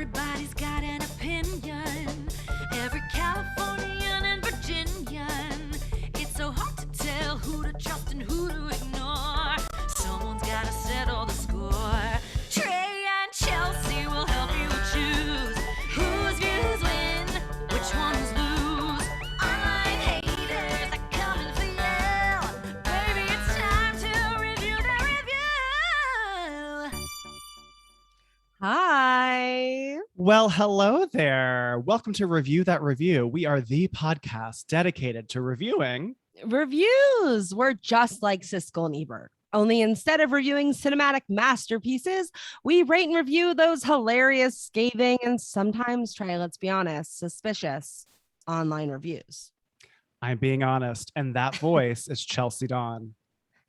Everybody's got an opinion. Every Californian and Virginian. It's so hard to tell who to trust and who to ignore. Someone's gotta settle the score. Trey and Chelsey will help you choose whose views win, which ones lose. Online haters are coming for you. Baby, it's time to review the review. Hi. Well, hello there. Welcome to Review That Review. We are the podcast dedicated to reviewing Reviews. We're just like Siskel and Ebert. Only instead of reviewing cinematic masterpieces, we rate and review those hilarious, scathing, and sometimes, Trey, let's be honest, suspicious online reviews. I'm being honest, and that voice is Chelsey Donn.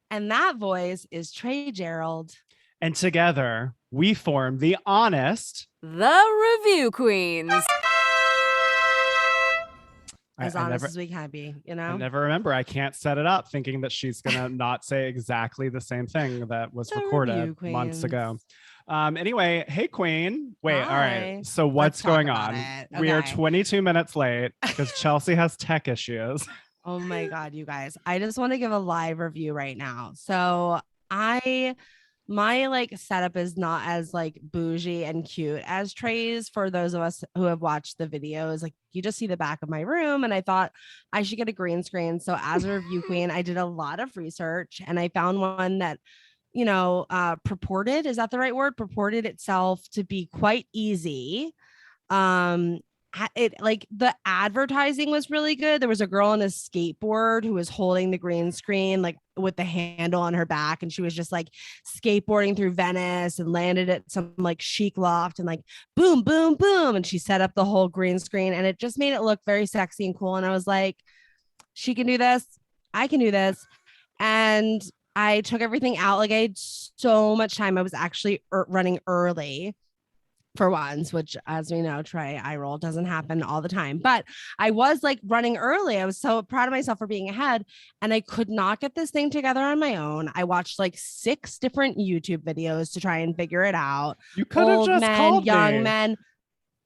And that voice is Trey Gerrald. And together, we form the honest, The Review Queens. As honest as we can be, you know? I never remember. I can't set it up thinking that she's going to not say exactly the same thing that was The recorded Review months Queens. ago. Anyway, hey, Queen. Wait, all Hi. right. So what's Let's talk going about on? it. We are Okay. 22 minutes late because Chelsey has tech issues. Oh my God, you guys. I just want to give a live review right now. So my like setup is not as like bougie and cute as Trey's. For those of us who have watched the videos, like you just see the back of my room, and I thought I should get a green screen. So as a review queen, I did a lot of research and I found one that, you know, purported, is that the right word? Purported itself to be quite easy. It like the advertising was really good. There was a girl on a skateboard who was holding the green screen like with the handle on her back, and she was just like skateboarding through Venice and landed at some like chic loft and like boom boom boom, and she set up the whole green screen and it just made it look very sexy and cool. And I was like, she can do this, I can do this. And I took everything out. Like I had so much time. I was actually running early for once, which, as we know, Trey, eye roll, doesn't happen all the time. But I was like running early. I was so proud of myself for being ahead, and I could not get this thing together on my own. I watched like 6 different YouTube videos to try and figure it out. You could have Old just men, called young me. men.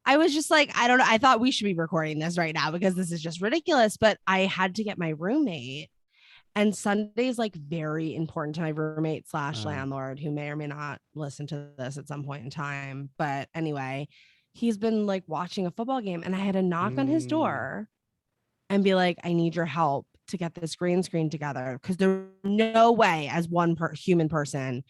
I was just like, I don't know. I thought we should be recording this right now because this is just ridiculous. But I had to get my roommate. And Sunday's like very important to my roommate / landlord, who may or may not listen to this at some point in time. But anyway, he's been like watching a football game, and I had to knock on his door and be like, I need your help to get this green screen together, because there's no way as one human person,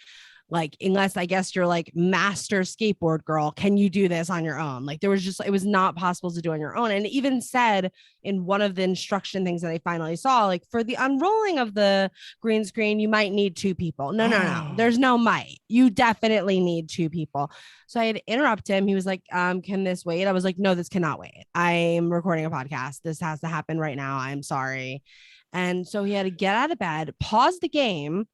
like, unless I guess you're like master skateboard girl, can you do this on your own? Like, there was just, it was not possible to do on your own. And it even said in one of the instruction things that I finally saw, like, for the unrolling of the green screen, you might need 2 people. No. There's no might. You definitely need 2 people. So I had to interrupt him. He was like, can this wait? I was like, no, this cannot wait. I'm recording a podcast. This has to happen right now. I'm sorry. And so he had to get out of bed, pause the game,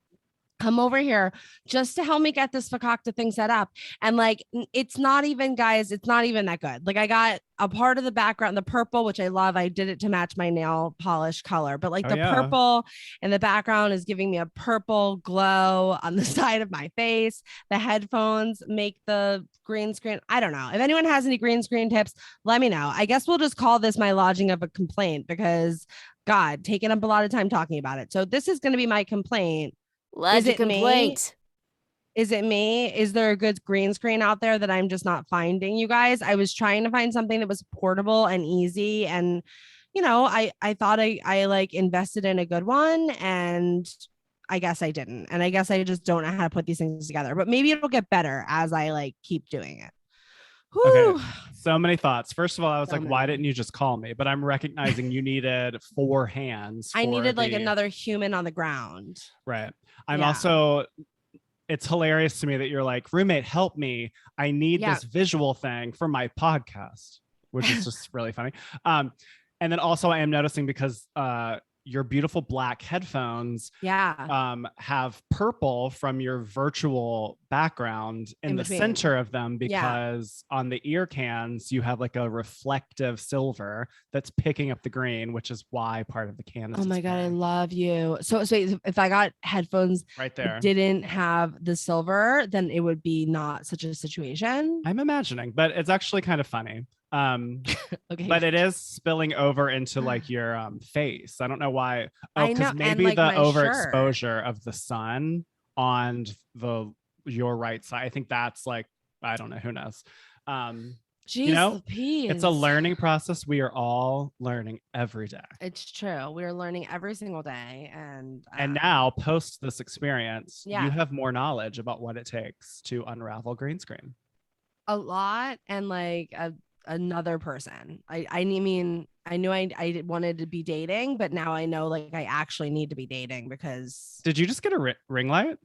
come over here just to help me get this fakakta thing set up. And like, it's not even, guys, it's not even that good. Like, I got a part of the background, the purple, which I love. I did it to match my nail polish color, but like purple in the background is giving me a purple glow on the side of my face. The headphones make the green screen. I don't know. If anyone has any green screen tips, let me know. I guess we'll just call this my lodging of a complaint, because God, taking up a lot of time talking about it. So this is going to be my complaint. Is it complaint? Is it me? Is there a good green screen out there that I'm just not finding, you guys? I was trying to find something that was portable and easy. And, you know, I thought I like invested in a good one, and I guess I didn't. And I guess I just don't know how to put these things together, but maybe it'll get better as I like keep doing it. Whew. Okay, so many thoughts. First of all, I was like, why didn't you just call me? But I'm recognizing you needed 4 hands. I needed like another human on the ground. Right. I'm also, it's hilarious to me that you're like, roommate, help me. I need this visual thing for my podcast, which is just really funny. And then also I am noticing, because your beautiful black headphones have purple from your virtual background in the center of them, because on the ear cans you have like a reflective silver that's picking up the green, which is why part of the can is oh my god, I love you. So if I got headphones right there that didn't have the silver, then it would be not such a situation. I'm imagining, but it's actually kind of funny. Okay. But it is spilling over into like your face. I don't know why. Oh, because maybe like the overexposure shirt of the sun on your right side. I think that's like, I don't know, who knows. Jeez, it's a learning process. We are all learning every day. It's true. We're learning every single day. And now post this experience, you have more knowledge about what it takes to unravel green screen. A lot. And like another person. I mean, I knew I wanted to be dating, but now I know like I actually need to be dating because. Did you just get a ring light?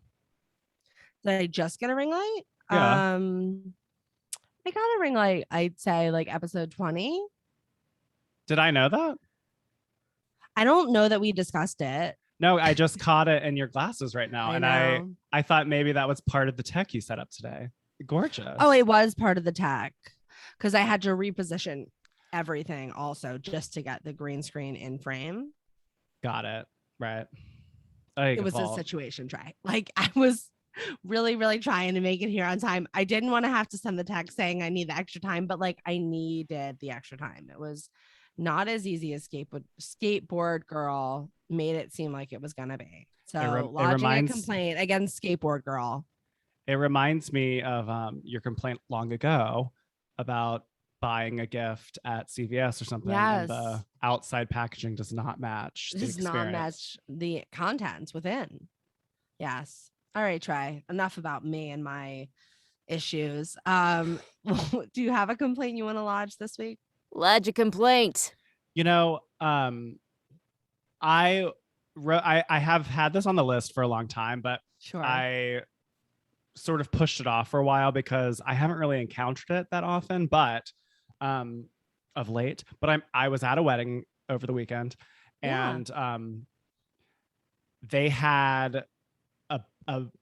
Did I just get a ring light? Yeah. I got a ring light, I'd say like episode 20. Did I know that? I don't know that we discussed it. No, I just caught it in your glasses right now. I thought maybe that was part of the tech you set up today. Gorgeous. Oh, it was part of the tech because I had to reposition everything also just to get the green screen in frame. Got it. Right. It was a situation, Trey. Like I was really, really trying to make it here on time. I didn't want to have to send the text saying I need the extra time, but like I needed the extra time. It was not as easy as skateboard girl made it seem like it was gonna be. So lodging a complaint against skateboard girl. It reminds me of your complaint long ago about buying a gift at CVS or something. Yes. And the outside packaging does not match the experience. Does not match the contents within. Yes. All right, Trey. Enough about me and my issues. Do you have a complaint you want to lodge this week? Lodge a complaint. You know, I have had this on the list for a long time, but sure. I sort of pushed it off for a while because I haven't really encountered it that often, but of late. But I was at a wedding over the weekend, and they had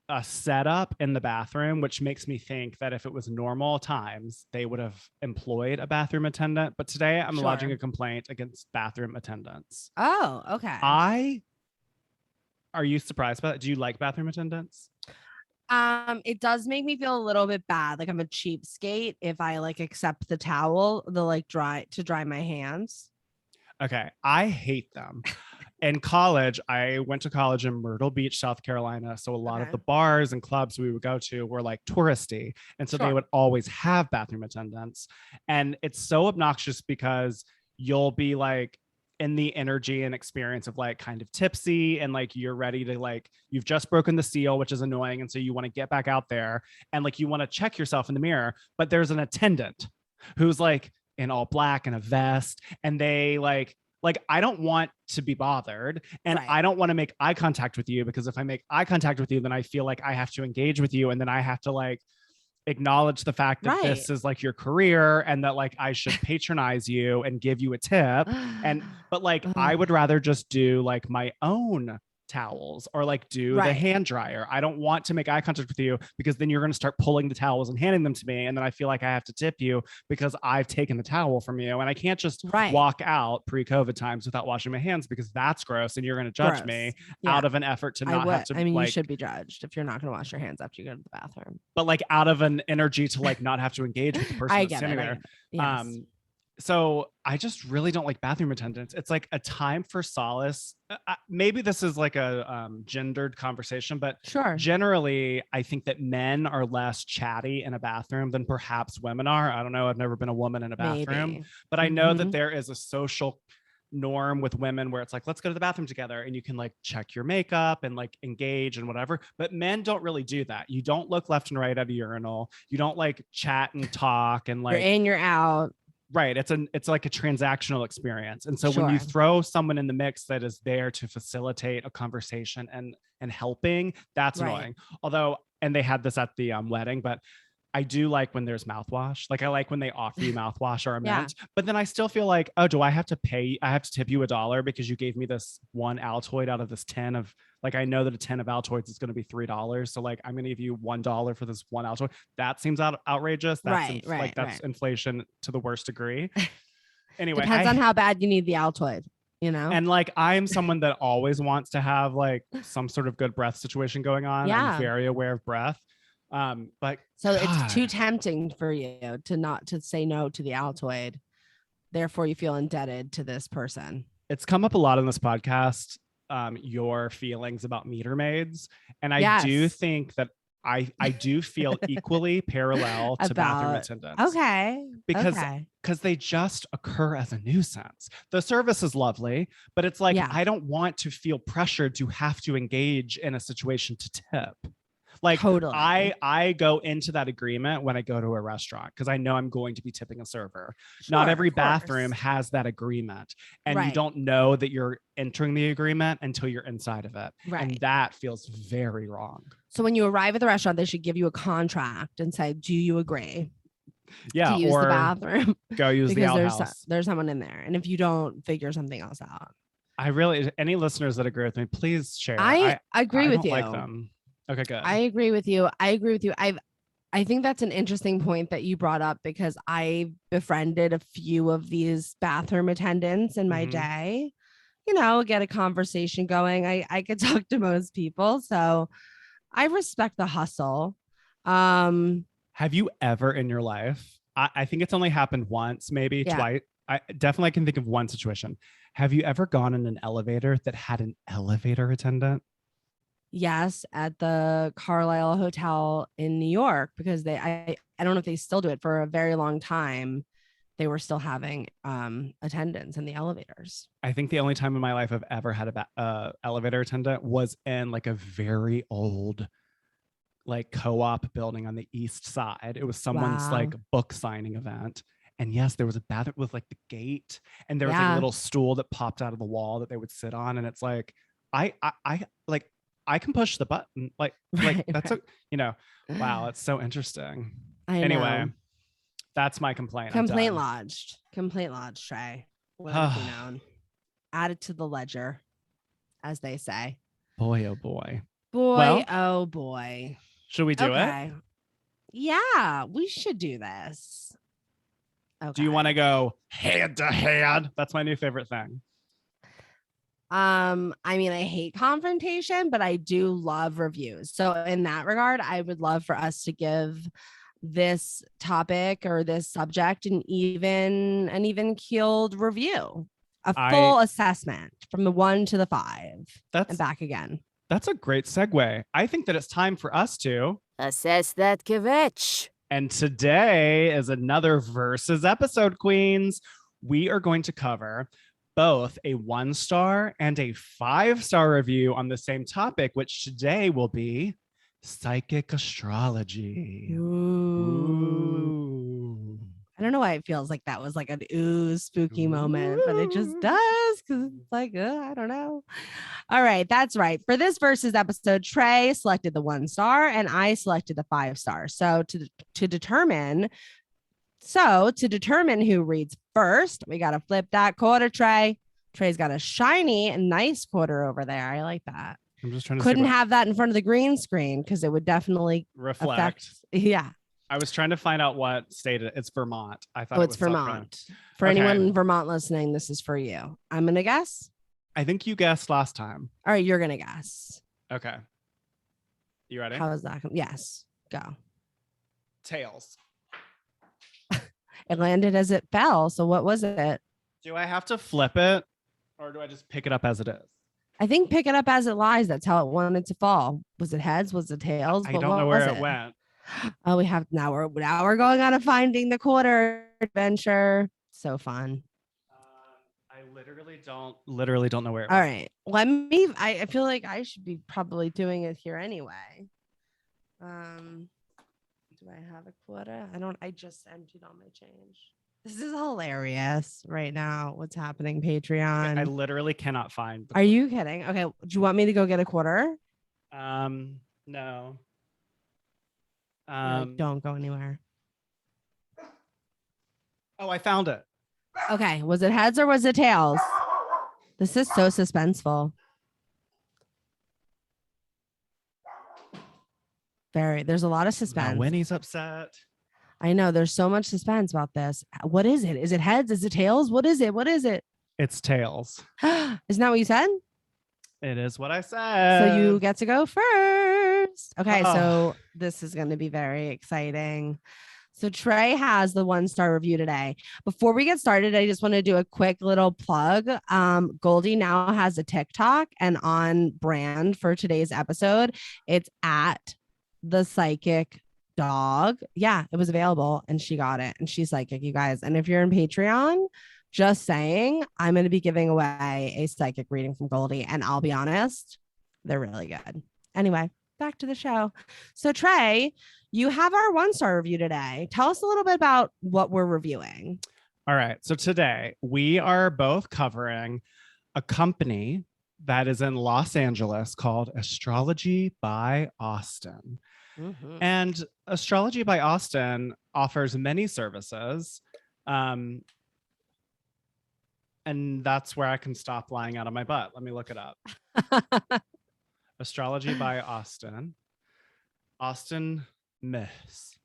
a setup in the bathroom, which makes me think that if it was normal times, they would have employed a bathroom attendant. But today I'm lodging a complaint against bathroom attendants. Oh, okay. Are you surprised by that? Do you like bathroom attendants? It does make me feel a little bit bad. Like I'm a cheapskate if I like accept the towel, to dry my hands. Okay. I hate them. In college, I went to college in Myrtle Beach, South Carolina. So a lot of the bars and clubs we would go to were like touristy. And so they would always have bathroom attendants. And it's so obnoxious because you'll be like in the energy and experience of like kind of tipsy and like you're ready to like, you've just broken the seal, which is annoying. And so you want to get back out there and like you want to check yourself in the mirror, but there's an attendant who's like in all black and a vest, and they like I don't want to be bothered, and I don't want to make eye contact with you, because if I make eye contact with you, then I feel like I have to engage with you, and then I have to like acknowledge the fact that this is like your career and that like I should patronize you and give you a tip. But like I would rather just do like my own towels or like do the hand dryer. I don't want to make eye contact with you, because then you're going to start pulling the towels and handing them to me, and then I feel like I have to tip you because I've taken the towel from you, and I can't just walk out pre-COVID times without washing my hands, because that's gross and you're going to judge me out of an effort to not have to. I mean, like, you should be judged if you're not going to wash your hands after you go to the bathroom, but like out of an energy to like not have to engage with the person that's standing there. Yes. So I just really don't like bathroom attendants. It's like a time for solace. Maybe this is like a gendered conversation, but generally I think that men are less chatty in a bathroom than perhaps women are. I don't know. I've never been a woman in a bathroom, but I know that there is a social norm with women where it's like, let's go to the bathroom together, and you can like check your makeup and like engage and whatever. But men don't really do that. You don't look left and right at a urinal. You don't like chat and talk and like you're in, you're out. Right. It's like a transactional experience. And so when you throw someone in the mix that is there to facilitate a conversation and helping, that's annoying. Although, and they had this at the wedding, but I do like when there's mouthwash. Like I like when they offer you mouthwash or a mint, but then I still feel like, oh, do I have to pay? I have to tip you $1 because you gave me this one Altoid out of this 10 of, like, I know that a 10 of Altoids is going to be $3. So like, I'm going to give you $1 for this one Altoid. That seems outrageous. That's that's inflation to the worst degree. Anyway, depends on how bad you need the Altoid, you know? And like, I'm someone that always wants to have like some sort of good breath situation going on. Yeah. I'm very aware of breath. But so God. It's too tempting for you to not to say no to the Altoid. Therefore, you feel indebted to this person. It's come up a lot on this podcast, your feelings about meter maids. And I do think that I do feel equally parallel to bathroom attendants. Okay. Because they just occur as a nuisance. The service is lovely, but it's like, I don't want to feel pressured to have to engage in a situation to tip. Like totally. I go into that agreement when I go to a restaurant because I know I'm going to be tipping a server. Sure, not every bathroom has that agreement. And you don't know that you're entering the agreement until you're inside of it. Right. And that feels very wrong. So when you arrive at the restaurant, they should give you a contract and say, do you agree? Yeah. To use the bathroom. Go use the outhouse. There's someone in there. And if you don't, figure something else out. Any listeners that agree with me, please share. I agree with you. Like them. Okay, good. I agree with you. I think that's an interesting point that you brought up because I befriended a few of these bathroom attendants in my day. You know, get a conversation going. I could talk to most people, so I respect the hustle. Have you ever in your life? I think it's only happened once, maybe twice. I definitely can think of one situation. Have you ever gone in an elevator that had an elevator attendant? Yes, at the Carlisle Hotel in New York, because I don't know if they still do it. For a very long time, they were still having attendants in the elevators. I think the only time in my life I've ever had a elevator attendant was in like a very old like co-op building on the east side. It was someone's like book signing event. And yes, there was a bathroom with like the gate, and there was like a little stool that popped out of the wall that they would sit on. And it's like, I can push the button. That's wow. It's so interesting. Anyway, that's my complaint. Complaint lodged, Trey. Let it be known. Added to the ledger, as they say. Boy, oh boy. Oh boy. Should we do it? Yeah, we should do this. Okay. Do you want to go hand to hand? That's my new favorite thing. I mean, I hate confrontation, but I do love reviews. So in that regard, I would love for us to give this topic or this subject an even keeled review, a full assessment from the 1 to the 5 and back again. That's a great segue. I think that it's time for us to assess that kvetch. And today is another Versus episode, Queens. We are going to cover both a 1-star and a 5-star review on the same topic, which today will be psychic astrology. Ooh. I don't know why it feels like that was like an spooky moment, but it just does because it's like, I don't know. All right, that's right. For this Versus episode, Trey selected the 1-star and I selected the 5-star. So to determine who reads first, we got to flip that quarter, Trey. Trey's got a shiny and nice quarter over there. I like that. I'm just trying to couldn't have that in front of the green screen because it would definitely reflect. Yeah. I was trying to find out what state it's Vermont. I thought it's Vermont. For anyone in Vermont listening, this is for you. I'm going to guess. I think you guessed last time. All right, you're going to guess. Okay. You ready? How is that? Yes. Go. Tails. It landed as it fell. So what was it? Do I have to flip it or do I just pick it up as it is? I think pick it up as it lies. That's how it wanted to fall. Was it heads? Was it tails? I don't know where it went. Oh, now we're going on a finding the quarter adventure. So fun. I literally don't know where it All went. right. I feel like I should be probably doing it here anyway. Do I have a quarter? I just emptied all my change. This is hilarious right now. What's happening, Patreon? I literally cannot find. Are you kidding? Okay. Do you want me to go get a quarter? No. Don't go anywhere. Oh, I found it. Okay. Was it heads or was it tails? This is so suspenseful. There's a lot of suspense. Now Winnie's upset. I know there's so much suspense about this. What is it? Is it heads? Is it tails? What is it? What is it? It's tails. Isn't that what you said? It is what I said. So you get to go first. Okay, so this is going to be very exciting. So Trey has the 1-star review today. Before we get started, I just want to do a quick little plug. Goldie now has a TikTok, and on brand for today's episode, it's at the psychic dog. Yeah, it was available and she got it, and she's psychic, you guys. And if you're in Patreon, just saying, I'm going to be giving away a psychic reading from Goldie, and I'll be honest, they're really good. Anyway, back to the show. So Trey, you have our 1-star review today. Tell us a little bit about what we're reviewing. All right. So today we are both covering a company that is in Los Angeles called Astrology by Austin. Mm-hmm. And Astrology by Austin offers many services. And that's where I can stop lying out of my butt. Let me look it up. Astrology by Austin. Austin Miss.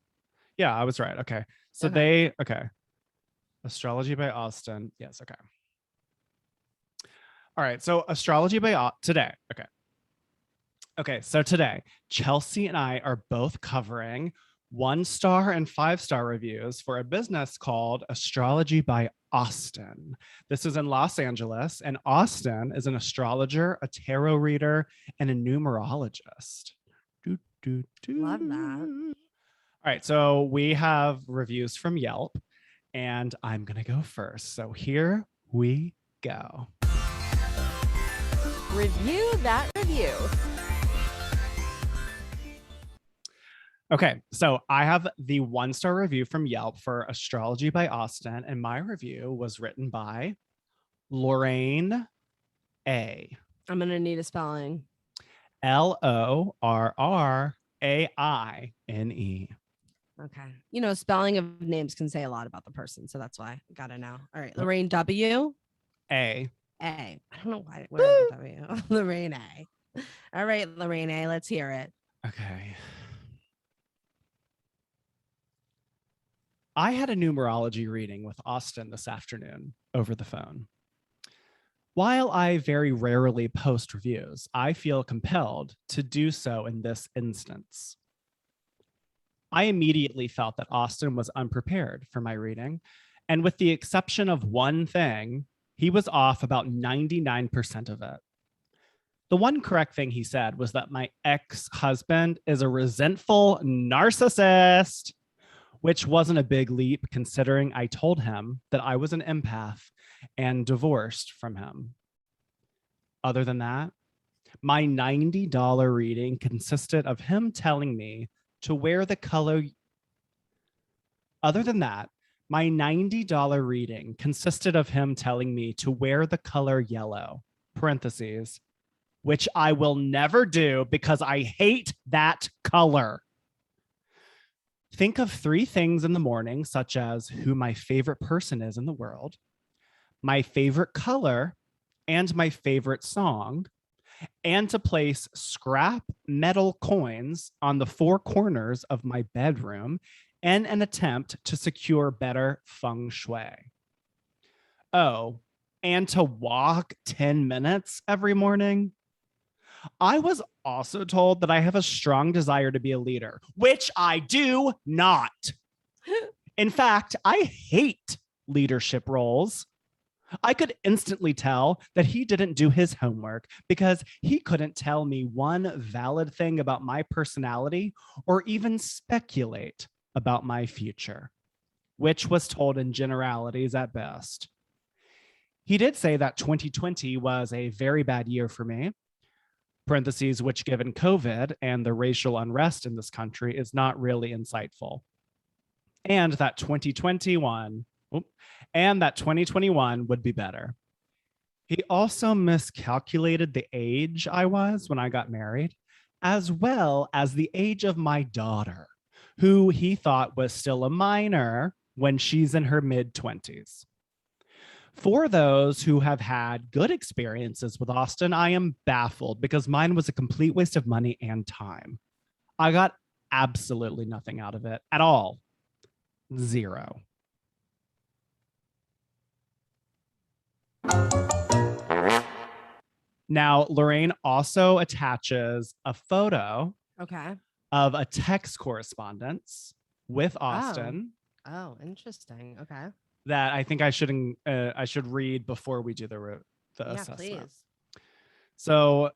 Yeah, I was right. Okay. So okay. Astrology by Austin. Yes. Okay. All right. So Astrology by today. Okay. Okay. So today, Chelsey and I are both covering 1-star and 5-star reviews for a business called Astrology by Austin. This is in Los Angeles, and Austin is an astrologer, a tarot reader, and a numerologist. Love that. All right, so we have reviews from Yelp, and I'm going to go first. So here we go. Review that review. Okay, so I have the 1-star review from Yelp for Astrology by Austin, and my review was written by Lorraine A. I'm going to need a spelling. Lorraine. Okay. You know, spelling of names can say a lot about the person, so that's why I got to know. All right, Lorraine W. A. I don't know why. Where is W? Lorraine A. All right, Lorraine A. Let's hear it. Okay. I had a numerology reading with Austin this afternoon over the phone. While I very rarely post reviews, I feel compelled to do so in this instance. I immediately felt that Austin was unprepared for my reading, and with the exception of one thing, he was off about 99% of it. The one correct thing he said was that my ex-husband is a resentful narcissist, which wasn't a big leap considering I told him that I was an empath and divorced from him. Other than that, my $90 reading consisted of him telling me to wear the color. Other than that, my $90 reading consisted of him telling me to wear the color yellow, parentheses, which I will never do because I hate that color. Think of 3 things in the morning, such as who my favorite person is in the world, my favorite color, and my favorite song, and to place scrap metal coins on the 4 corners of my bedroom in an attempt to secure better feng shui. Oh, and to walk 10 minutes every morning. I was also told that I have a strong desire to be a leader, which I do not. In fact, I hate leadership roles. I could instantly tell that he didn't do his homework because he couldn't tell me one valid thing about my personality or even speculate about my future, which was told in generalities at best. He did say that 2020 was a very bad year for me, parentheses, which given COVID and the racial unrest in this country is not really insightful. And that 2021 would be better. He also miscalculated the age I was when I got married, as well as the age of my daughter, who he thought was still a minor when she's in her mid-20s. For those who have had good experiences with Austin, I am baffled because mine was a complete waste of money and time. I got absolutely nothing out of it at all. Zero. Now, Lorraine also attaches a photo of a text correspondence with Austin. Oh, interesting. Okay. That I think I should read before we do the assessment. Please. So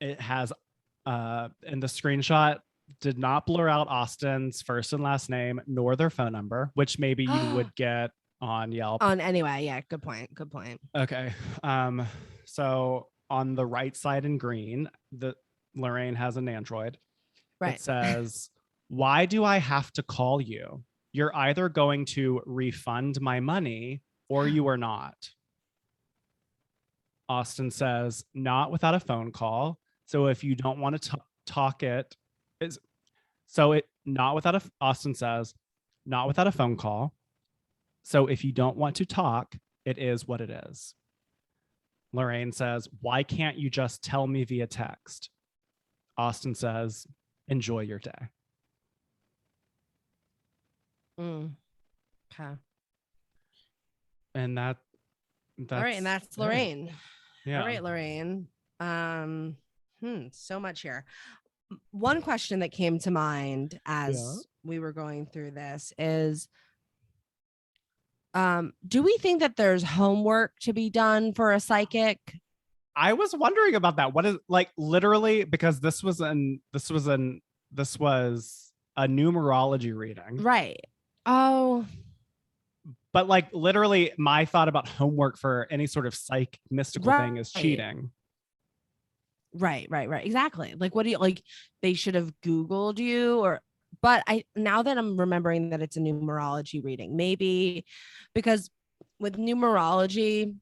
it has in the screenshot did not blur out Austin's first and last name nor their phone number, which maybe you would get on Yelp. Anyway, yeah, good point. Okay. So on the right side in green, Lorraine has an Android. Right. It says, "Why do I have to call you? You're either going to refund my money or you are not." Austin says, "Not without a phone call. So if you don't want to talk it is so it not without a Austin says, not without a phone call. So if you don't want to talk, it is what it is." Lorraine says, "Why can't you just tell me via text?" Austin says, "Enjoy your day." Okay. And that's all right, and that's Lorraine. Yeah. All right, Lorraine. So much here. One question that came to mind as we were going through this is, do we think that there's homework to be done for a psychic? I was wondering about that. What is like literally, because this was a numerology reading. Right. Oh. But like literally my thought about homework for any sort of psych mystical thing is cheating. Right. Exactly. Like, what do you like? They should have Googled you but now that I'm remembering that it's a numerology reading, maybe because with numerology,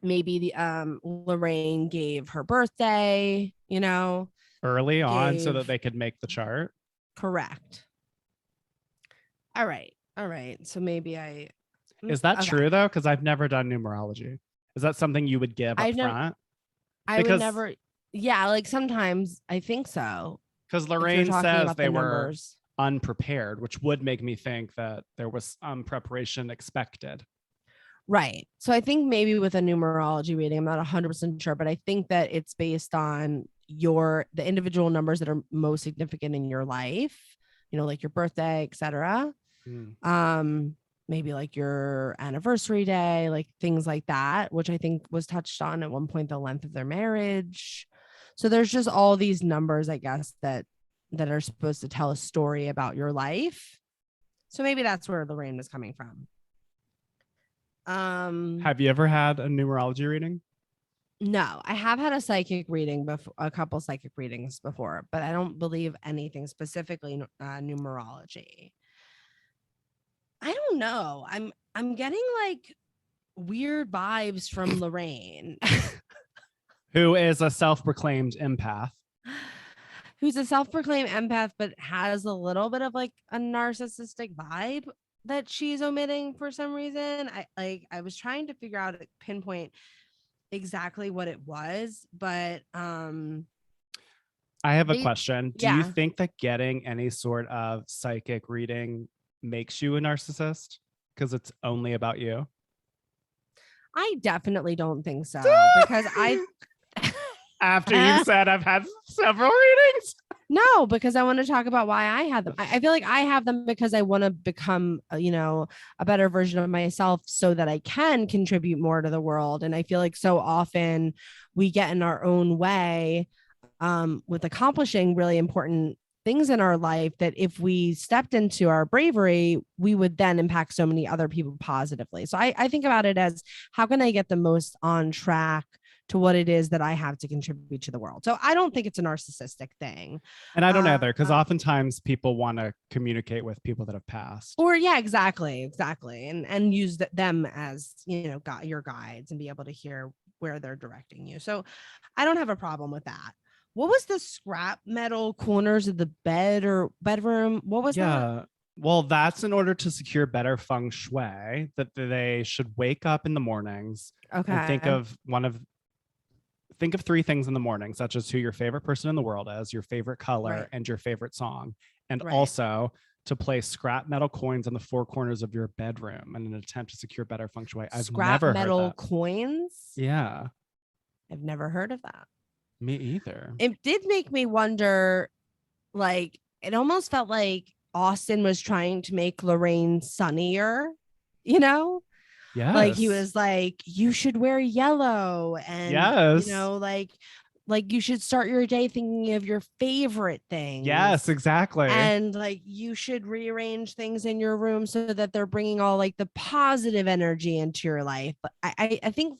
maybe the Lorraine gave her birthday, early on so that they could make the chart. Correct. All right. So maybe is that true though? Because I've never done numerology. Is that something you would give up front? I would never. Yeah, like sometimes I think so. Because Lorraine says they were unprepared, which would make me think that there was preparation expected. Right. So I think maybe with a numerology reading, I'm not 100% sure, but I think that it's based on the individual numbers that are most significant in your life, like your birthday, etc. Maybe like your anniversary day, like things like that, which I think was touched on at one point, the length of their marriage. So there's just all these numbers, I guess, that are supposed to tell a story about your life. So maybe that's where Lorraine was coming from. Have you ever had a numerology reading? No, I have had a psychic reading before, a couple psychic readings before, but I don't believe anything specifically numerology. I don't know. I'm getting like weird vibes from Lorraine. Who is a self-proclaimed empath. Who's a self-proclaimed empath, but has a little bit of like a narcissistic vibe that she's omitting for some reason. I was trying to figure out, pinpoint exactly what it was, but I have a question. Do you think that getting any sort of psychic reading makes you a narcissist because it's only about you? I definitely don't think so, because after you said I've had several readings. No, because I want to talk about why I had them. I feel like I have them because I want to become, a better version of myself so that I can contribute more to the world. And I feel like so often we get in our own way with accomplishing really important things in our life that if we stepped into our bravery, we would then impact so many other people positively. So I think about it as, how can I get the most on track to what it is that I have to contribute to the world? So I don't think it's a narcissistic thing. And I don't either, because oftentimes people want to communicate with people that have passed. Or exactly. And use them as, your guides and be able to hear where they're directing you. So I don't have a problem with that. what was the scrap metal corners of the bed or bedroom? What was that? Yeah. Well, that's in order to secure better feng shui, that they should wake up in the mornings Okay. and think of three things in the morning, such as who your favorite person in the world is, your favorite color, Right. and your favorite song. And Right. also to place scrap metal coins on the four corners of your bedroom in an attempt to secure better feng shui. I've Scrap never metal heard that. coins? Yeah, I've never heard of that. me either. It did make me wonder, like, it almost felt like Austin was trying to make Lorraine sunnier, you know? Yes. Like he was like, you should wear yellow, and Yes. you know, like you should start your day thinking of your favorite things. Yes, exactly. And like you should rearrange things in your room so that they're bringing all like the positive energy into your life. But I think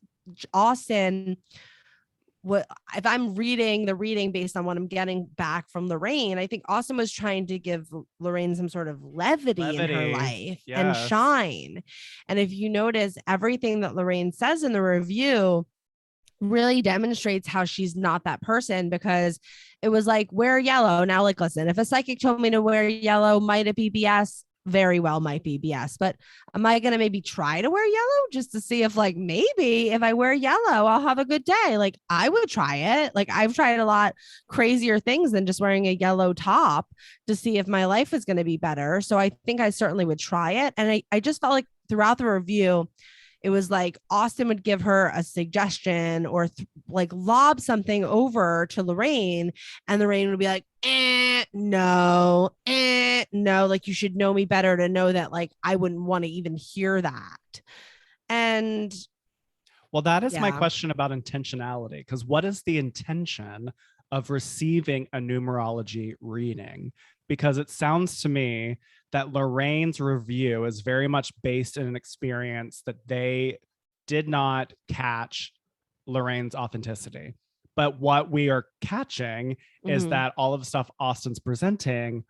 Austin, if I'm reading the reading based on what I'm getting back from Lorraine, I think Austin was trying to give Lorraine some sort of levity in her life and Yes. shine. And if you notice, everything that Lorraine says in the review really demonstrates how she's not that person, because it was like, wear yellow. Now, like, listen, if a psychic told me to wear yellow, might it be BS? Very well might be BS, but am I going to maybe try to wear yellow just to see if like maybe if I wear yellow, I'll have a good day? Like I would try it. Like I've tried a lot crazier things than just wearing a yellow top to see if my life is going to be better. So I think I certainly would try it. And I just felt like throughout the review, it was like Austin would give her a suggestion or like lob something over to Lorraine, and Lorraine would be like, no, like you should know me better to know that like I wouldn't want to even hear that. And well, that is my question about intentionality, because what is the intention of receiving a numerology reading? Because it sounds to me that Lorraine's review is very much based in an experience that they did not catch Lorraine's authenticity. But what we are catching is that all of the stuff Austin's presenting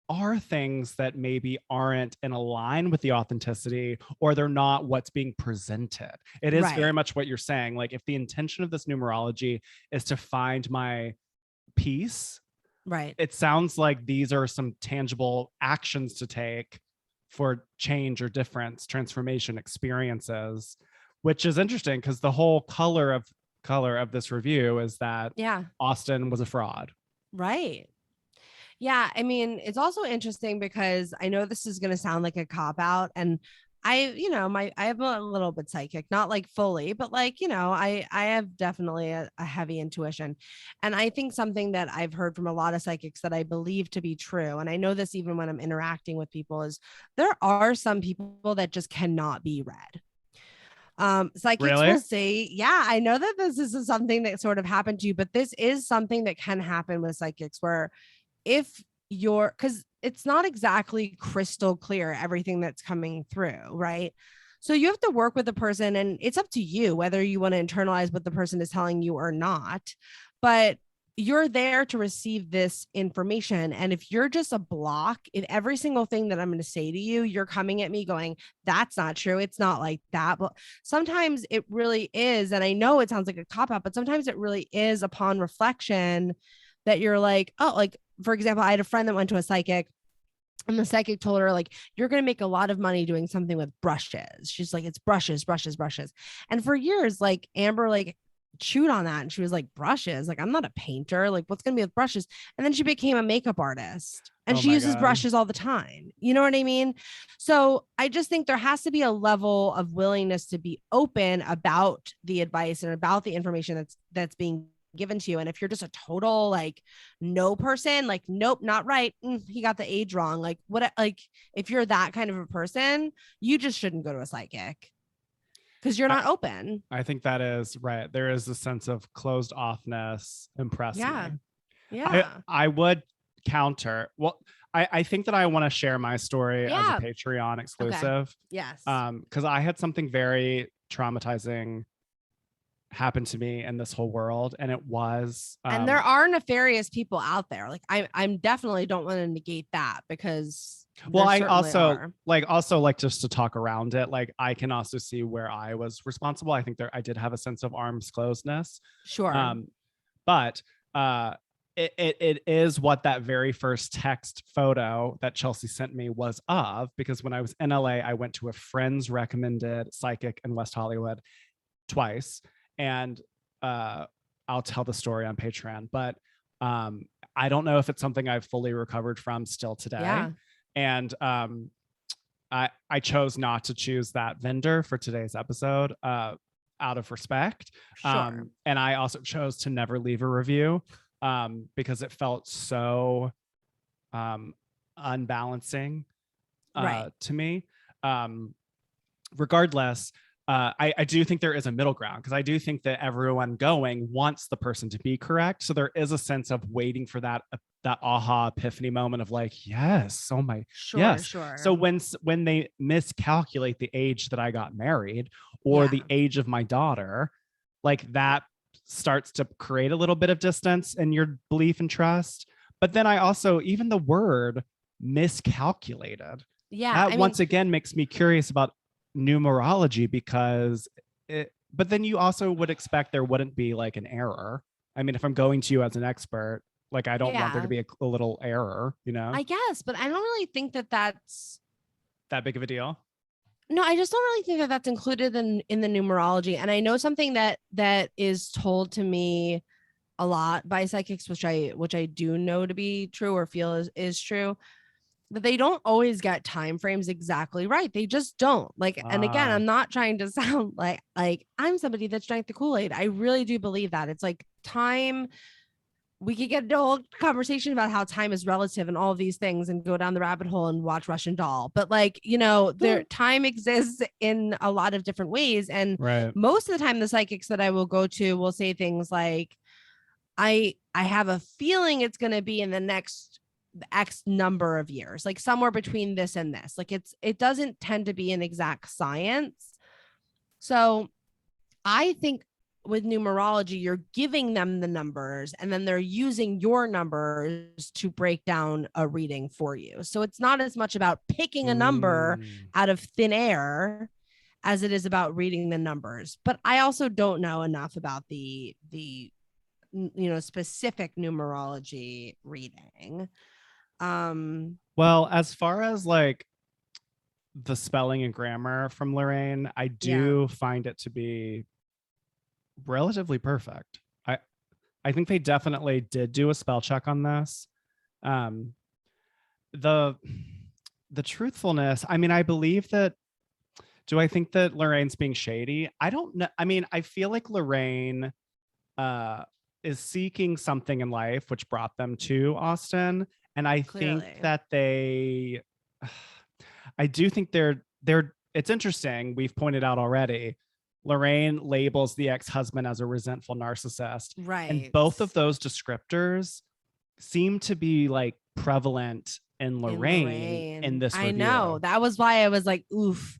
are things that maybe aren't in line with the authenticity, or they're not what's being presented. It is very much what you're saying. Like if the intention of this numerology is to find my peace, right, it sounds like these are some tangible actions to take for change or difference, transformation experiences, which is interesting because the whole color of this review is that Austin was a fraud. Right. Yeah. I mean, it's also interesting because I know this is going to sound like a cop out, and I have a little bit psychic, not like fully, but like, I have definitely a heavy intuition. And I think something that I've heard from a lot of psychics that I believe to be true, and I know this even when I'm interacting with people, is there are some people that just cannot be read. Psychics will say, I know that this is something that sort of happened to you, but this is something that can happen with psychics where because it's not exactly crystal clear, everything that's coming through, right? So you have to work with the person, and it's up to you whether you want to internalize what the person is telling you or not, but you're there to receive this information. And if you're just a block, if every single thing that I'm going to say to you, you're coming at me going, that's not true, it's not like that. But sometimes it really is. And I know it sounds like a cop out, but sometimes it really is upon reflection that you're like, oh, like, for example, I had a friend that went to a psychic, and the psychic told her, like, you're going to make a lot of money doing something with brushes. She's like, it's brushes. And for years, like Amber, like chewed on that. And she was like, brushes? Like, I'm not a painter. Like, what's going to be with brushes? And then she became a makeup artist, and she uses brushes all the time. You know what I mean? So I just think there has to be a level of willingness to be open about the advice and about the information that's being given to you. And if you're just a total like no person, like, nope, not right, he got the age wrong, like what, like if you're that kind of a person, you just shouldn't go to a psychic because you're not open. I think that is right. There is a sense of closed offness impressing. I would counter. Well, I think that I want to share my story as a Patreon exclusive. Okay. Yes. Because I had something very traumatizing happened to me in this whole world, and it was and there are nefarious people out there. Like I'm definitely don't want to negate that, because I also like just to talk around it, like I can also see where I was responsible. I think I did have a sense of arm's closedness. Sure. But it is what that very first text photo that Chelsey sent me was of, because when I was in LA, I went to a friend's recommended psychic in West Hollywood twice. And I'll tell the story on Patreon, but I don't know if it's something I've fully recovered from still today. Yeah. And I chose not to choose that vendor for today's episode out of respect. Sure. And I also chose to never leave a review because it felt so unbalancing to me. Regardless, I do think there is a middle ground, because I do think that everyone going wants the person to be correct. So there is a sense of waiting for that aha epiphany moment of like, yes, oh my, yes. Sure. So when they miscalculate the age that I got married or the age of my daughter, like that starts to create a little bit of distance in your belief and trust. But then I also, even the word miscalculated, that once again makes me curious about numerology, because but then you also would expect there wouldn't be like an error. I mean, if I'm going to you as an expert, like I don't want there to be a little error, you know? I guess, but I don't really think that that's that big of a deal. No, I just don't really think that that's included in the numerology. And I know something that is told to me a lot by psychics, which I do know to be true or feel is true, that they don't always get time frames exactly right. They just don't. Like, and again, I'm not trying to sound like I'm somebody that's drank the Kool-Aid. I really do believe that. It's like time. We could get a whole conversation about how time is relative and all of these things and go down the rabbit hole and watch Russian Doll. But like, you know, their time exists in a lot of different ways. And most of the time, the psychics that I will go to will say things like, I have a feeling it's going to be in the next X number of years, like somewhere between this and this. Like it doesn't tend to be an exact science. So I think with numerology, you're giving them the numbers and then they're using your numbers to break down a reading for you. So it's not as much about picking a number out of thin air as it is about reading the numbers. But I also don't know enough about the specific numerology reading. Well, as far as like the spelling and grammar from Lorraine, I do find it to be relatively perfect. I think they definitely did do a spell check on this. The truthfulness, I mean, I believe that. Do I think that Lorraine's being shady? I don't know. I mean, I feel like Lorraine is seeking something in life which brought them to Austin, and I think that I do think they're it's interesting. We've pointed out already, Lorraine labels the ex-husband as a resentful narcissist. Right. And both of those descriptors seem to be like prevalent in Lorraine in this review. I know. That was why I was like, oof.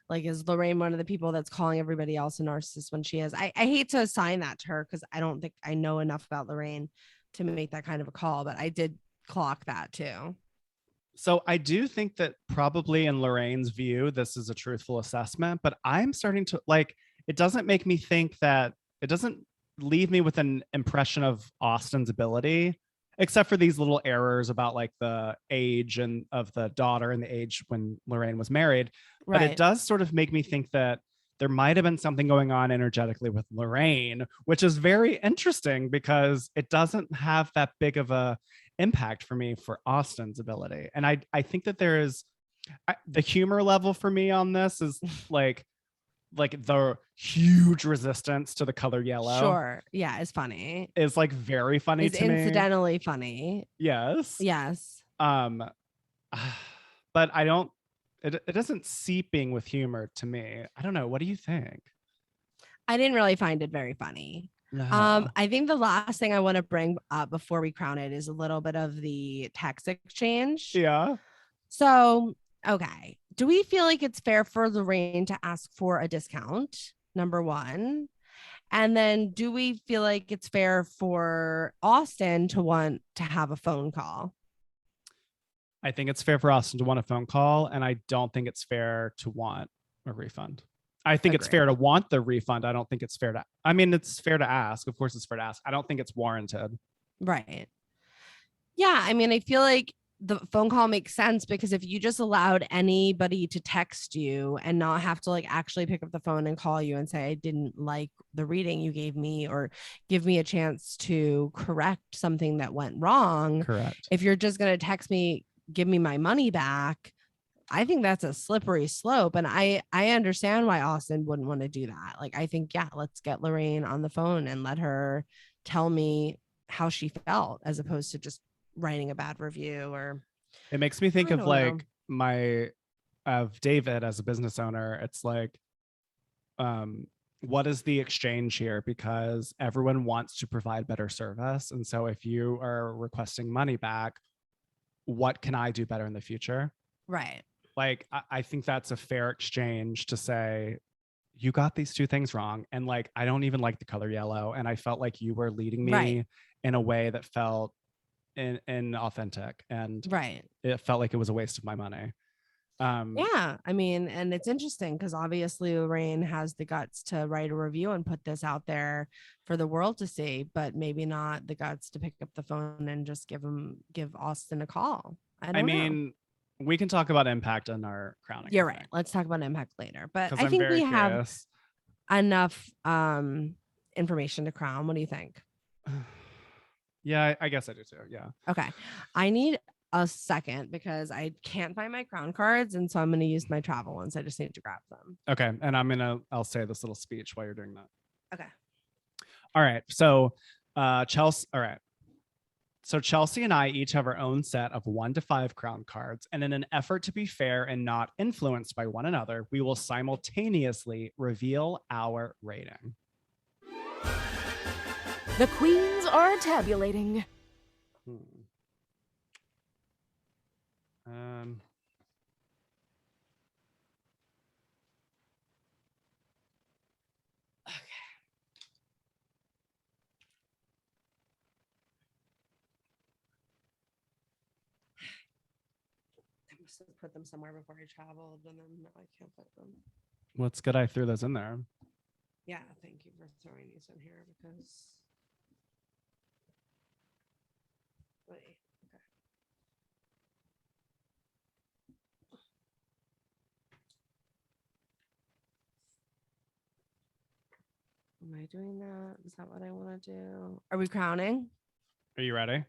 Like, is Lorraine one of the people that's calling everybody else a narcissist when she is? I hate to assign that to her because I don't think I know enough about Lorraine to make that kind of a call, but I did clock that too. So I do think that probably in Lorraine's view, this is a truthful assessment, but I'm starting to like, it doesn't make me think that, it doesn't leave me with an impression of Austin's ability, except for these little errors about like the age and of the daughter and the age when Lorraine was married. But it does sort of make me think that there might have been something going on energetically with Lorraine, which is very interesting because it doesn't have that big of a impact for me for Austin's ability. And I think that there is the humor level for me on this is like the huge resistance to the color yellow. Sure. Yeah, it's funny. It's like very funny to me. It's incidentally funny. Yes. Yes. But I don't, it isn't seeping with humor to me. I don't know. What do you think? I didn't really find it very funny. No. I think the last thing I want to bring up before we crown it is a little bit of the text exchange. Yeah. So, okay. Do we feel like it's fair for Lorraine to ask for a discount? Number one. And then do we feel like it's fair for Austin to want to have a phone call? I think it's fair for Austin to want a phone call, and I don't think it's fair to want a refund. I think it's fair to want the refund. I don't think it's fair to, I mean, it's fair to ask. Of course, it's fair to ask. I don't think it's warranted. Right. Yeah, I mean, I feel like the phone call makes sense because if you just allowed anybody to text you and not have to like actually pick up the phone and call you and say, I didn't like the reading you gave me, or give me a chance to correct something that went wrong. Correct. If you're just going to text me, give me my money back, I think that's a slippery slope. And I understand why Austin wouldn't want to do that. Like, I think, yeah, let's get Lorraine on the phone and let her tell me how she felt, as opposed to just writing a bad review. Or it makes me think I of don't like know. of David as a business owner. It's like, what is the exchange here? Because everyone wants to provide better service. And so if you are requesting money back, what can I do better in the future? Right. Like, I think that's a fair exchange to say, you got these two things wrong. And like, I don't even like the color yellow. And I felt like you were leading me Right. in a way that felt inauthentic. And Right. it felt like it was a waste of my money. Yeah. I mean, and it's interesting because obviously Lorraine has the guts to write a review and put this out there for the world to see, but maybe not the guts to pick up the phone and just give Austin a call. I don't know. We can talk about impact on our crowning. You're right. Let's talk about impact later. But I I'm think very we have curious. enough information to crown. What do you think? Yeah, I guess I do too. Yeah. Okay. I need a second because I can't find my crown cards. And so I'm going to use my travel ones. I just need to grab them. Okay. And I'll say this little speech while you're doing that. Okay. All right. So Chelsey. All right. So Chelsey and I each have our own set of 1 to 5 crown cards. And in an effort to be fair and not influenced by one another, we will simultaneously reveal our rating. The queens are tabulating. I must have put them somewhere before I traveled, and then now I can't put them. Well, it's good I threw those in there. Yeah, thank you for throwing these in here because. Wait, okay. Am I doing that? Is that what I want to do? Are we crowning? Are you ready?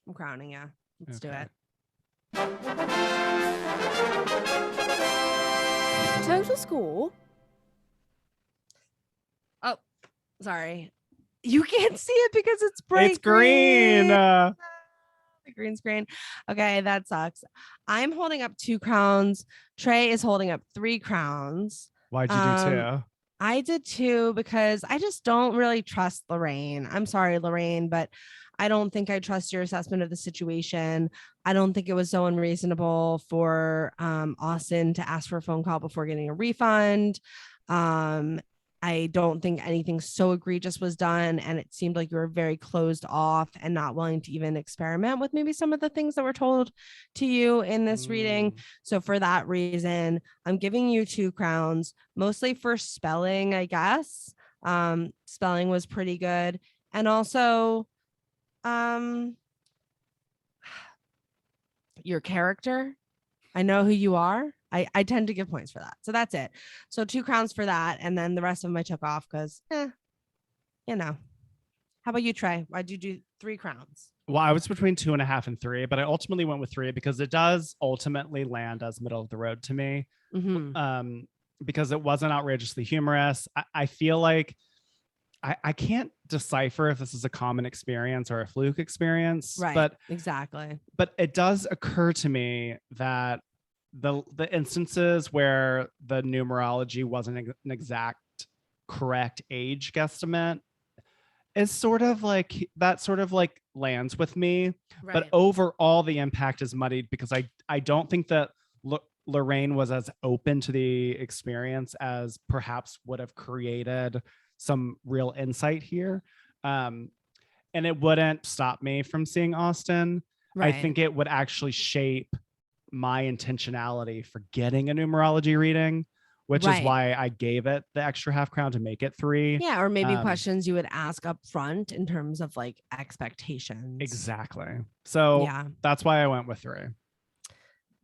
I'm crowning, yeah. Let's do Okay. it. Total score. Oh, sorry. You can't see it because it's bright. It's green. The green screen. Okay, that sucks. I'm holding up 2 crowns. Trey is holding up 3 crowns. Why'd you do 2? I did 2 because I just don't really trust Lorraine. I'm sorry, Lorraine, but I don't think I trust your assessment of the situation. I don't think it was so unreasonable for Austin to ask for a phone call before getting a refund. I don't think anything so egregious was done. And it seemed like you were very closed off and not willing to even experiment with maybe some of the things that were told to you in this reading. So for that reason, I'm giving you 2 crowns, mostly for spelling, I guess. Spelling was pretty good. And also, your character. I know who you are. I tend to give points for that. So that's it. So 2 crowns for that. And then the rest of them I took off because, you know. How about you, Trey? Why'd you do 3 crowns? Well, I was between 2.5 and 3, but I ultimately went with 3 because it does ultimately land as middle of the road to me. Mm-hmm. Because it wasn't outrageously humorous. I feel like I can't decipher if this is a common experience or a fluke experience. Right. But exactly. But it does occur to me that the instances where the numerology wasn't an exact correct age guesstimate is sort of like lands with me. Right. But overall, the impact is muddied because I don't think that Lorraine was as open to the experience as perhaps would have created some real insight here. And it wouldn't stop me from seeing Austin. Right. I think it would actually shape my intentionality for getting a numerology reading, which is why I gave it the extra half crown to make it 3. Yeah, or maybe questions you would ask up front in terms of like expectations. Exactly. So that's why I went with 3.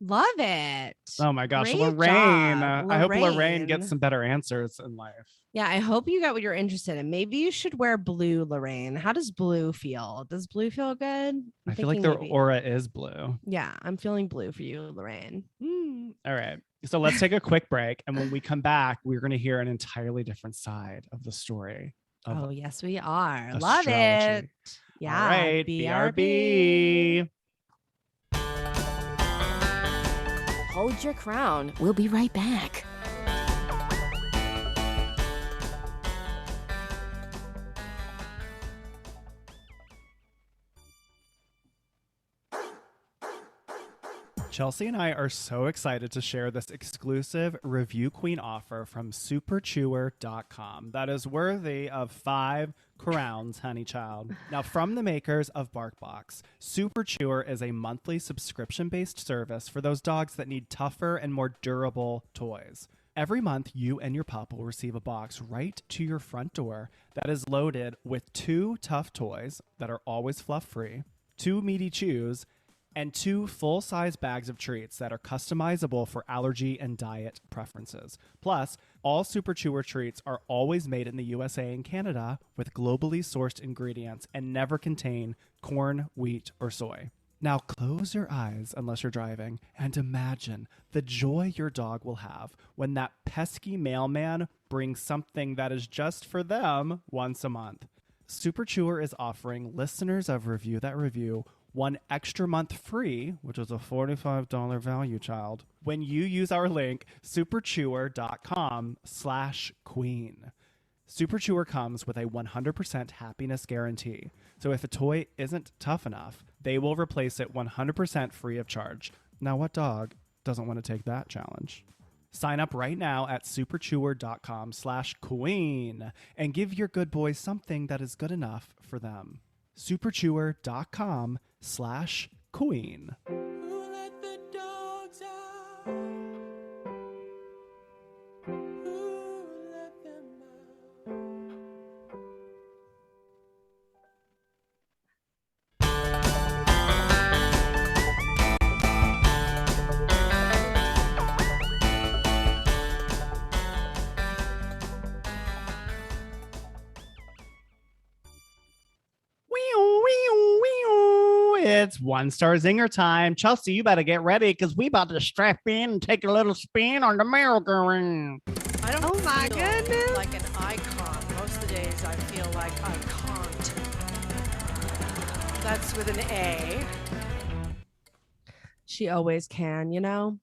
Love it. Oh my gosh, Great Lorraine. job, I hope Lorraine gets some better answers in life. Yeah, I hope you got what you're interested in. Maybe you should wear blue, Lorraine. How does blue feel? Does blue feel good? I feel like their aura is blue. Yeah, I'm feeling blue for you, Lorraine. All right. So let's take a quick break. And when we come back, we're going to hear an entirely different side of the story. Oh, yes, we are. Astrology. Love it. Yeah. All right. BRB. Hold your crown. We'll be right back. Chelsey and I are so excited to share this exclusive Review Queen offer from superchewer.com that is worthy of 5 crowns, honey child. Now, from the makers of BarkBox, Super Chewer is a monthly subscription-based service for those dogs that need tougher and more durable toys. Every month, you and your pup will receive a box right to your front door that is loaded with 2 tough toys that are always fluff-free, 2 meaty chews, and 2 full-size bags of treats that are customizable for allergy and diet preferences. Plus, all Super Chewer treats are always made in the USA and Canada with globally sourced ingredients and never contain corn, wheat, or soy. Now close your eyes unless you're driving and imagine the joy your dog will have when that pesky mailman brings something that is just for them once a month. Super Chewer is offering listeners of Review That Review 1 extra month free, which is a $45 value, child, when you use our link superchewer.com/queen. Super Chewer comes with a 100% happiness guarantee. So if a toy isn't tough enough, they will replace it 100% free of charge. Now, what dog doesn't want to take that challenge? Sign up right now at superchewer.com/queen and give your good boys something that is good enough for them. superchewer.com/queen. Who let the dogs out? Who let them out? It's 1-star zinger time. Chelsey, you better get ready because we about to strap in and take a little spin on the Meryl-Go-Round. I don't Oh my feel goodness. like an icon. Most of the days I feel like I can't. That's with an A. She always can, you know?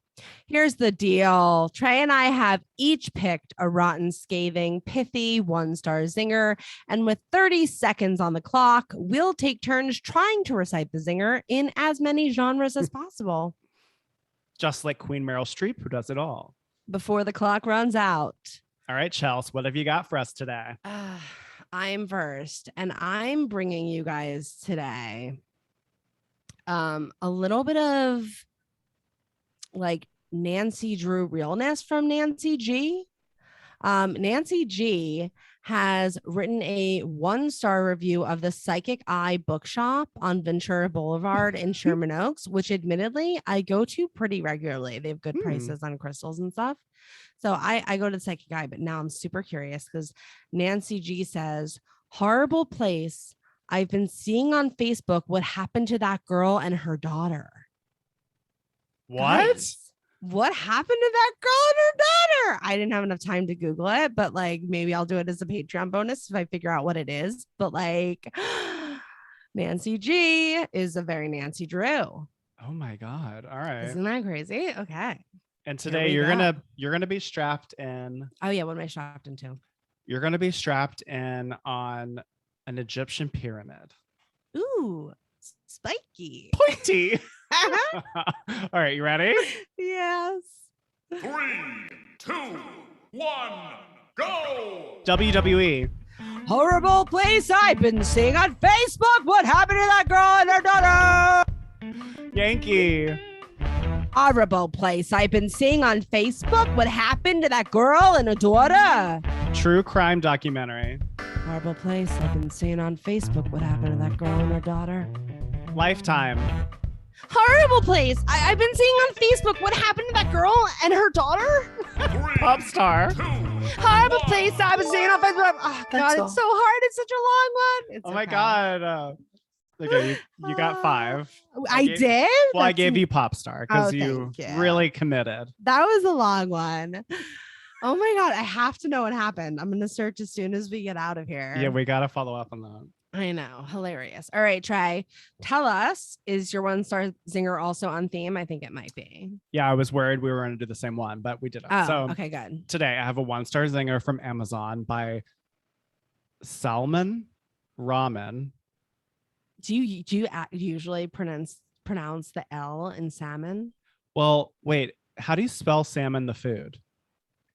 Here's the deal. Trey and I have each picked a rotten, scathing, pithy 1-star zinger. And with 30 seconds on the clock, we'll take turns trying to recite the zinger in as many genres as possible Just like Queen Meryl Streep, who does it all. before the clock runs out. All right, Chelsey, what have you got for us today? I'm first, and I'm bringing you guys today a little bit of like Nancy Drew realness from Nancy G. Nancy G has written a 1-star review of the Psychic Eye bookshop on Ventura Boulevard in Sherman Oaks, which admittedly I go to pretty regularly. They have good prices on crystals and stuff. So I go to the Psychic Eye, but now I'm super curious because Nancy G says, horrible place. I've been seeing on Facebook what happened to that girl and her daughter. What? Guys, what happened to that girl and her daughter? I didn't have enough time to Google it, but like maybe I'll do it as a Patreon bonus if I figure out what it is. But like Nancy G is a very Nancy Drew. Oh my God. All right. Isn't that crazy? Okay. And today you're gonna be strapped in. Oh yeah, what am I strapped into? You're gonna be strapped in on an Egyptian pyramid. Ooh, spiky. Pointy. All right, you ready? Yes. 3, 2, 1, go! WWE. Horrible place I've been seeing on Facebook. What happened to that girl and her daughter? Yankee. horrible place. I've been seeing on Facebook what happened to that girl and her daughter. True crime documentary. Horrible place. I've been seeing on Facebook what happened to that girl and her daughter. Lifetime. Horrible place. I've been seeing on Facebook what happened to that girl and her daughter. Pop star. Horrible place. I've been seeing on Facebook. Oh, God, it's so hard. It's such a long one. It's Oh my okay. God. Okay, you got 5. I did? Well, I That's- gave you pop star because you thank you. really committed. That was a long one. Oh my God. I have to know what happened. I'm going to search as soon as we get out of here. Yeah, we got to follow up on that. I know. Hilarious. All right, Trey, tell us, is your 1-star zinger also on theme? I think it might be. Yeah, I was worried we were going to do the same one, but we didn't. Oh, So okay, good. today I have a 1-star zinger from Amazon by Salman Ramen. Do you usually pronounce the L in salmon? Well, wait, how do you spell salmon the food?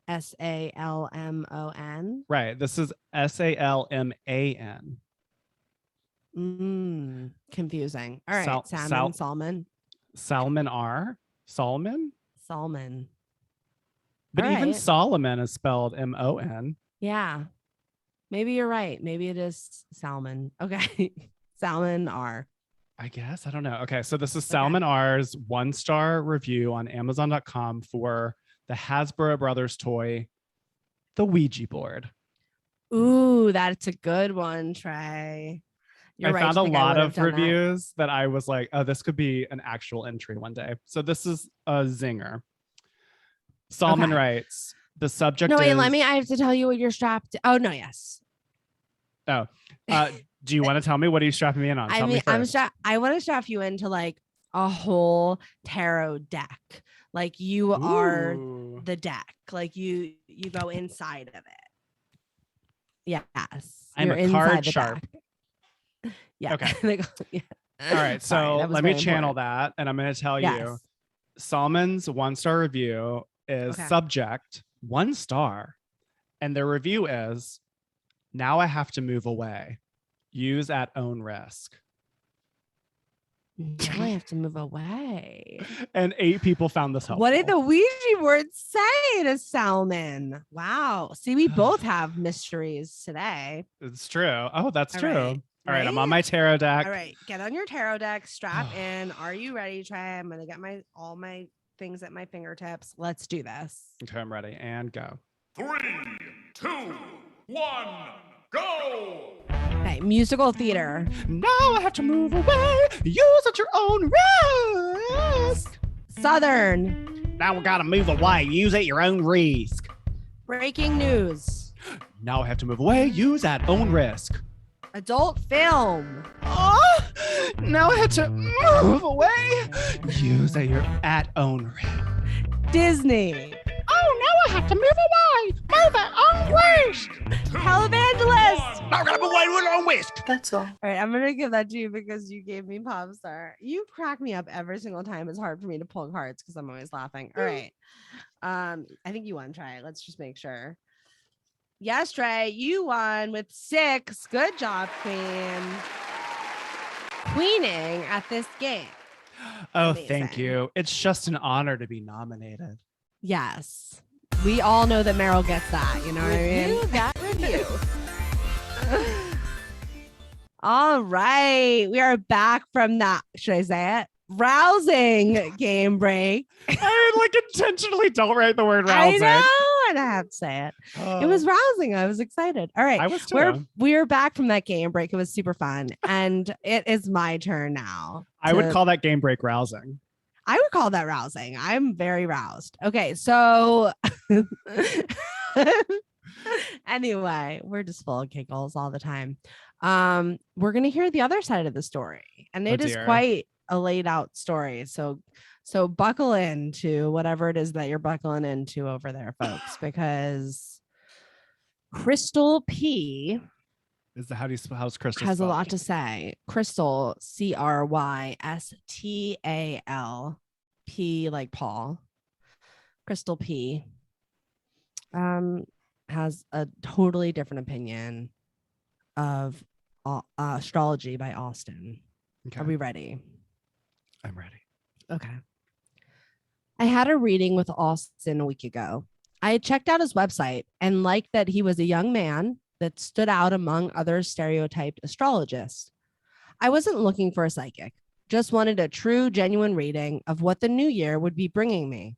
SALMON. Right. This is SALMAN. Confusing. All right, Salmon. Salman R. Salman? Salmon. But All even right. Solomon is spelled MON. Yeah. Maybe you're right. Maybe it is salmon. Okay. Salmon R. I guess. I don't know. Okay. So this is Salman R's 1-star review on Amazon.com for the Hasbro Brothers toy, the Ouija board. Ooh, that's a good one, Trey. You're I right found to a think I lot would of have done that. reviews that I was like, oh, this could be an actual entry one day. So this is a zinger. Salman Okay. writes, the subject No, wait, is... I have to tell you what you're strapped to. Oh, no, yes. Oh, do you want to tell me? What are you strapping me in on? Tell me first. I want to strap you into like a whole tarot deck. Like you are Ooh. the deck. Like you go inside of it. Yes. I'm You're a card inside the sharp. deck. Yeah. Okay. Yeah. All right. So Sorry, that was let me very channel important. that. And I'm going to tell you, Yes. Salman's 1-star review is Okay. subject 1 star. And their review is, now I have to move away. Use at own risk. Now I have to move away. And 8 people found this helpful. What did the Ouija board say to Salman? Wow. See, we both have mysteries today. It's true. Oh, that's All true. right. All right. I'm Right? on my tarot deck. All right, get on your tarot deck, strap in. Are you ready, Trey? I'm gonna get all my things at my fingertips. Let's do this. Okay, I'm ready. And go. 3, 2, 1, go! Okay, musical theater. Now I have to move away. Use at your own risk. Southern. Now we gotta move away. Use at your own risk. Breaking news. Now I have to move away. Use at own risk. Adult film. Oh, now I had to move away. Use at your own risk. Disney. Oh, now I have to move away. Move at own risk. Televangelist. Now I gotta move away with own risk. That's all. All right, I'm gonna give that to you because you gave me pop star. You crack me up every single time. It's hard for me to pull cards because I'm always laughing. All right. I think you won, Trey. Let's just make sure. Yes, Trey, you won with 6. Good job, Queen. Queening at this game. Oh, Amazing. thank you. It's just an honor to be nominated. Yes. We all know that Meryl gets that. You know what I mean? Review that review. All right. We are back from that. Should I say it? Rousing game break. I like intentionally don't write the word rousing. I know. And I have to say it. It was rousing. I was excited. All right. I was too. We're back from that game break. It was super fun. And it is my turn now. I would call that game break rousing. I would call that rousing. I'm very roused. Okay, so anyway, we're just full of giggles all the time. We're gonna hear the other side of the story, and it is dear. quite a laid out story. So buckle into whatever it is that you're buckling into over there, folks, because Crystal P Is that how's Crystal has a spelled? lot to say. Crystal, CRYSTAL, P like Paul. Crystal P has a totally different opinion of Astrology by Austin. Okay. Are we ready? I'm ready. Okay. I had a reading with Austin a week ago. I had checked out his website and liked that he was a young man that stood out among other stereotyped astrologists. I wasn't looking for a psychic, just wanted a true, genuine reading of what the new year would be bringing me.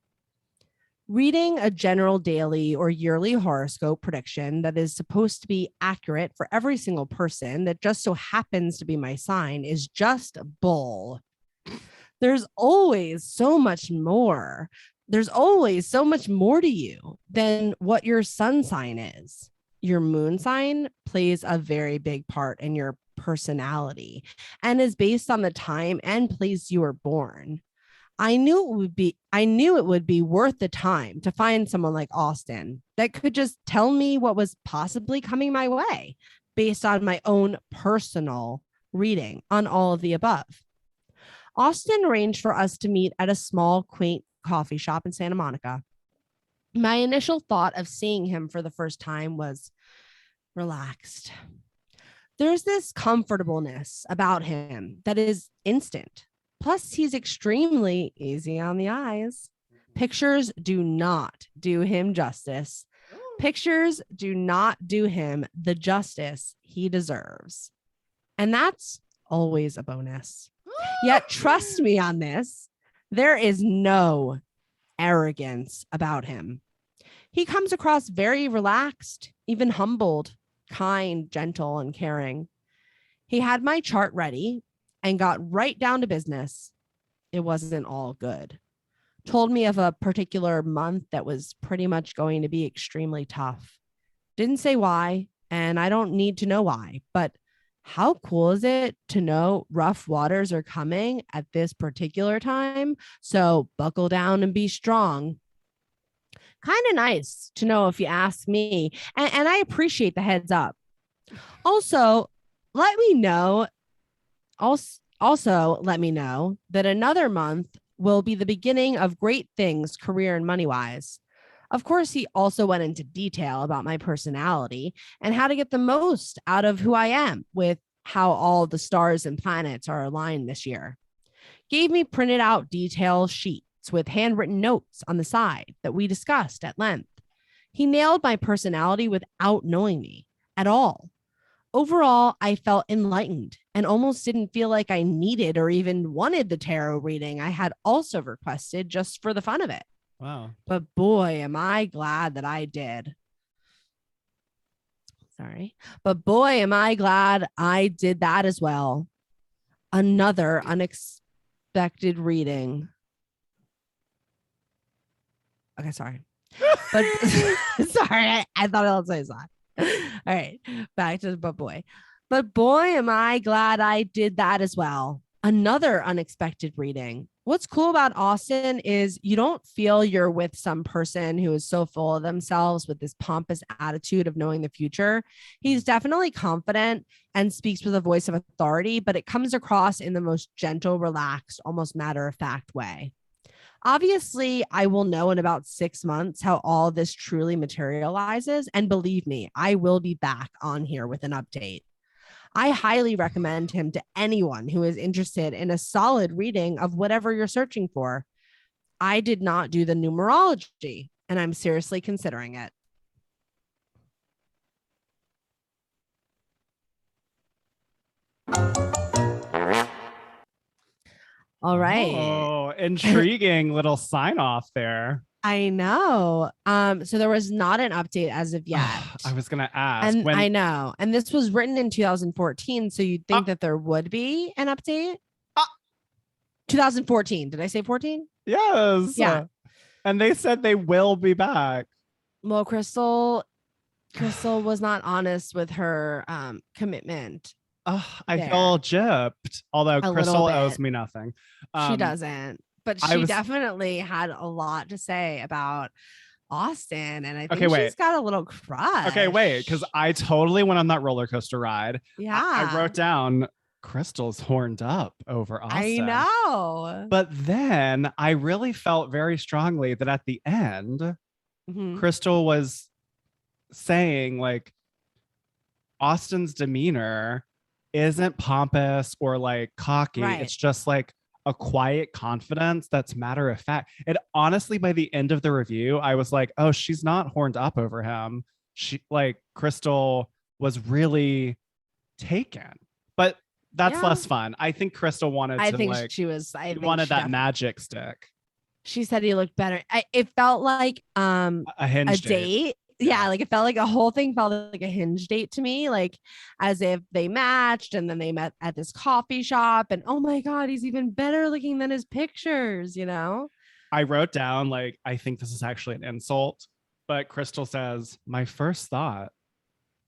Reading a general daily or yearly horoscope prediction that is supposed to be accurate for every single person that just so happens to be my sign is just bull. There's always so much more. There's always so much more to you than what your sun sign is. Your moon sign plays a very big part in your personality and is based on the time and place you were born. I knew it would be worth the time to find someone like Austin that could just tell me what was possibly coming my way based on my own personal reading on all of the above. Austin arranged for us to meet at a small, quaint coffee shop in Santa Monica. My initial thought of seeing him for the first time was relaxed. There's this comfortableness about him that is instant. Plus, he's extremely easy on the eyes. Pictures do not do him justice. Pictures do not do him the justice he deserves. And that's always a bonus. Yet, trust me on this, there is no arrogance about him. He comes across very relaxed, even humbled, kind, gentle, and caring. He had my chart ready and got right down to business. It wasn't all good. Told me of a particular month that was pretty much going to be extremely tough. Didn't say why, and I don't need to know why, but how cool is it to know rough waters are coming at this particular time? So buckle down and be strong. Kind of nice to know if you ask me. And I appreciate the heads up. Also, let me know that another month will be the beginning of great things career and money-wise. Of course, he also went into detail about my personality and how to get the most out of who I am with how all the stars and planets are aligned this year. Gave me printed out detail sheets with handwritten notes on the side that we discussed at length. He nailed my personality without knowing me at all. Overall, I felt enlightened and almost didn't feel like I needed or even wanted the tarot reading I had also requested just for the fun of it. Wow. But boy, am I glad that I did. Sorry. But boy, am I glad I did that as well. Another unexpected reading. Okay, sorry. But sorry, I thought I'll say that. All right, back to the but boy. But boy, am I glad I did that as well. Another unexpected reading. What's cool about Austin is you don't feel you're with some person who is so full of themselves with this pompous attitude of knowing the future. He's definitely confident and speaks with a voice of authority, but it comes across in the most gentle, relaxed, almost matter-of-fact way. Obviously, I will know in about 6 months how all this truly materializes. And believe me, I will be back on here with an update. I highly recommend him to anyone who is interested in a solid reading of whatever you're searching for. I did not do the numerology, and I'm seriously considering it. All right. Oh, intriguing little sign off there. I know. So there was not an update as of yet. I was gonna ask. And I know. And this was written in 2014. So you'd think that there would be an update. 2014. Did I say 14? Yes. Yeah. And they said they will be back. Well, Crystal was not honest with her commitment. I feel gypped. Although Crystal owes me nothing. She doesn't. But she definitely had a lot to say about Austin. And I think she's got a little crush. Okay, wait. Because I totally went on that roller coaster ride. Yeah. I wrote down Crystal's horned up over Austin. I know. But then I really felt very strongly that at the end, Crystal was saying like Austin's demeanor isn't pompous or like cocky. Right. It's just like a quiet confidence that's matter of fact. And honestly, by the end of the review, I was like, oh, she's not horned up over him. She like Crystal was really taken, but that's less fun. I think Crystal wanted I to think like she was. I she think wanted she that magic stick. She said he looked better. It felt like A hinge date. Yeah, like it felt like a whole thing felt like a hinge date to me, like as if they matched and then they met at this coffee shop and oh my God, he's even better looking than his pictures, you know? I wrote down like, I think this is actually an insult, but Crystal says, my first thought,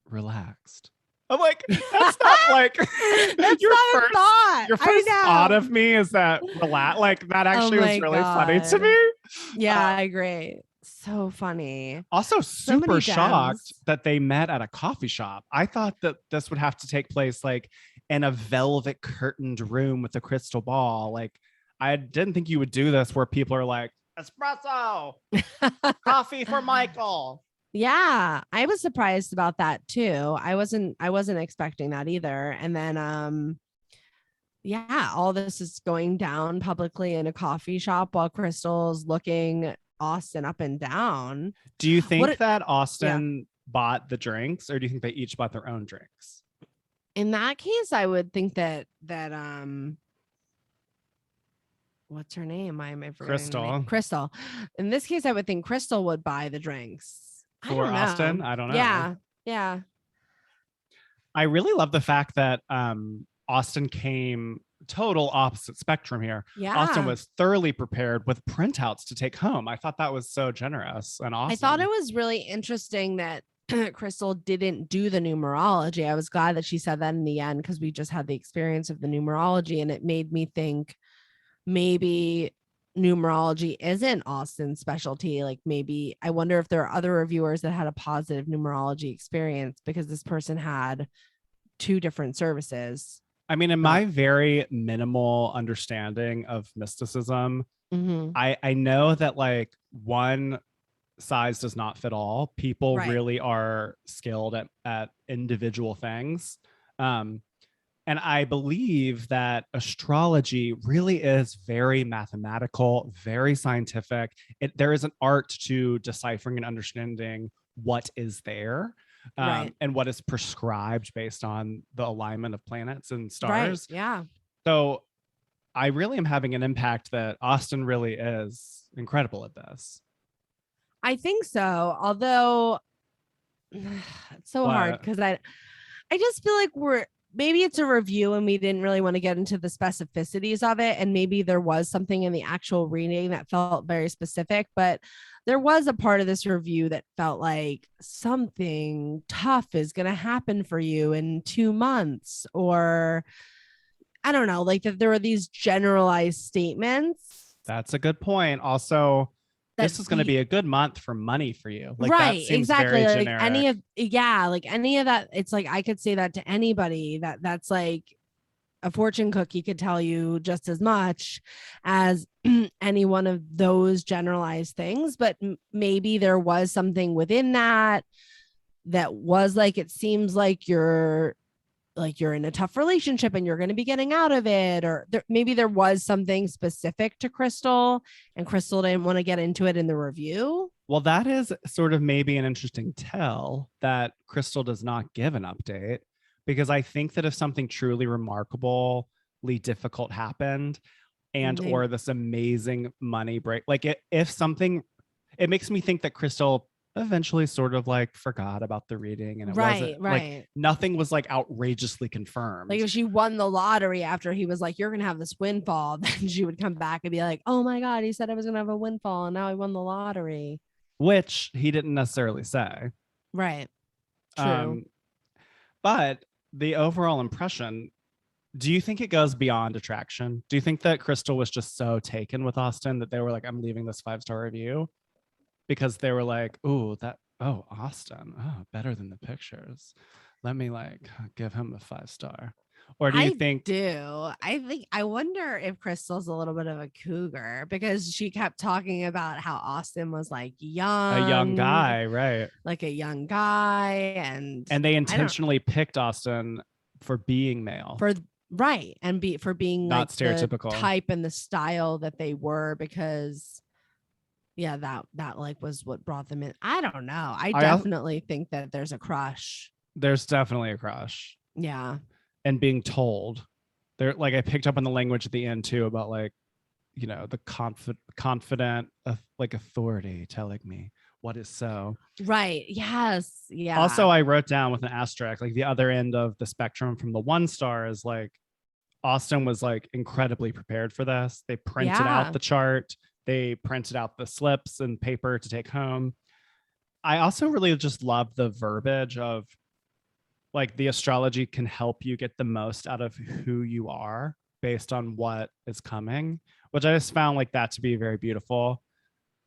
relaxed. I'm like, that's not like That's your not first, a thought. your first thought of me is that relax. Like that actually was really funny to me. Yeah, I agree. So funny. Also super many shocked gems. that they met at a coffee shop. I thought that this would have to take place like in a velvet curtained room with a crystal ball. Like I didn't think you would do this where people are like, espresso, coffee for Michael. Yeah, I was surprised about that too. I wasn't expecting that either. And then yeah, all this is going down publicly in a coffee shop while Crystal's looking Austin up and down. Do you think that Austin bought the drinks, or do you think they each bought their own drinks? In that case, I would think that what's her name? Why am I forgetting the name? Crystal. In this case, I would think Crystal would buy the drinks. For Austin? I don't know. Yeah. I really love the fact that Austin came total opposite spectrum here. Yeah. Austin was thoroughly prepared with printouts to take home. I thought that was so generous and awesome. I thought it was really interesting that Crystal didn't do the numerology. I was glad that she said that in the end because we just had the experience of the numerology and it made me think maybe numerology isn't Austin's specialty. Like maybe I wonder if there are other reviewers that had a positive numerology experience because this person had 2 different services. I mean, in my very minimal understanding of mysticism, I know that like one size does not fit all. People really are skilled at individual things. And I believe that astrology really is very mathematical, very scientific. There is an art to deciphering and understanding what is there. And what is prescribed based on the alignment of planets and stars. Right. Yeah. So I really am having an impact that Austin really is incredible at this. I think so. Although it's so hard because I just feel like maybe it's a review and we didn't really want to get into the specificities of it. And maybe there was something in the actual reading that felt very specific, but there was a part of this review that felt like something tough is going to happen for you in 2 months, or I don't know, like that there were these generalized statements. That's a good point. Also, this is going to be a good month for money for you. Like, right. That seems exactly. very like generic. any of that. It's like, I could say that to anybody that's like a fortune cookie could tell you just as much as any one of those generalized things. But maybe there was something within that was like, it seems like you're in a tough relationship and you're going to be getting out of it, or maybe there was something specific to Crystal and Crystal didn't want to get into it in the review. Well, that is sort of maybe an interesting tell that Crystal does not give an update, because I think that if something truly remarkably difficult happened or this amazing money break, like if something, it makes me think that Crystal eventually sort of like forgot about the reading and it wasn't like nothing was like outrageously confirmed. Like if she won the lottery after he was like, you're gonna have this windfall, then she would come back and be like, oh my God, he said I was gonna have a windfall and now I won the lottery, which he didn't necessarily say. Right. True. But the overall impression, do you think it goes beyond attraction? Do you think that Crystal was just so taken with Austin that they were like, I'm leaving this 5-star review? Because they were like, Austin, better than the pictures. Let me like give him a 5-star. Or do you think? I wonder if Crystal's a little bit of a cougar because she kept talking about how Austin was like a young guy, right? Like a young guy, and they intentionally picked Austin for being male. Right. And for being Not like stereotypical. the type and the style that they were, because that like was what brought them in. I don't know. I definitely think that there's a crush. There's definitely a crush. Yeah. And being told. There, like I picked up on the language at the end too about like, you know, the confident like authority telling me what is so. Right. Yes. Yeah. Also, I wrote down with an asterisk, like the other end of the spectrum from the 1 star is like Austen was like incredibly prepared for this. They printed out the chart. They printed out the slips and paper to take home. I also really just love the verbiage of like the astrology can help you get the most out of who you are based on what is coming, which I just found like that to be very beautiful,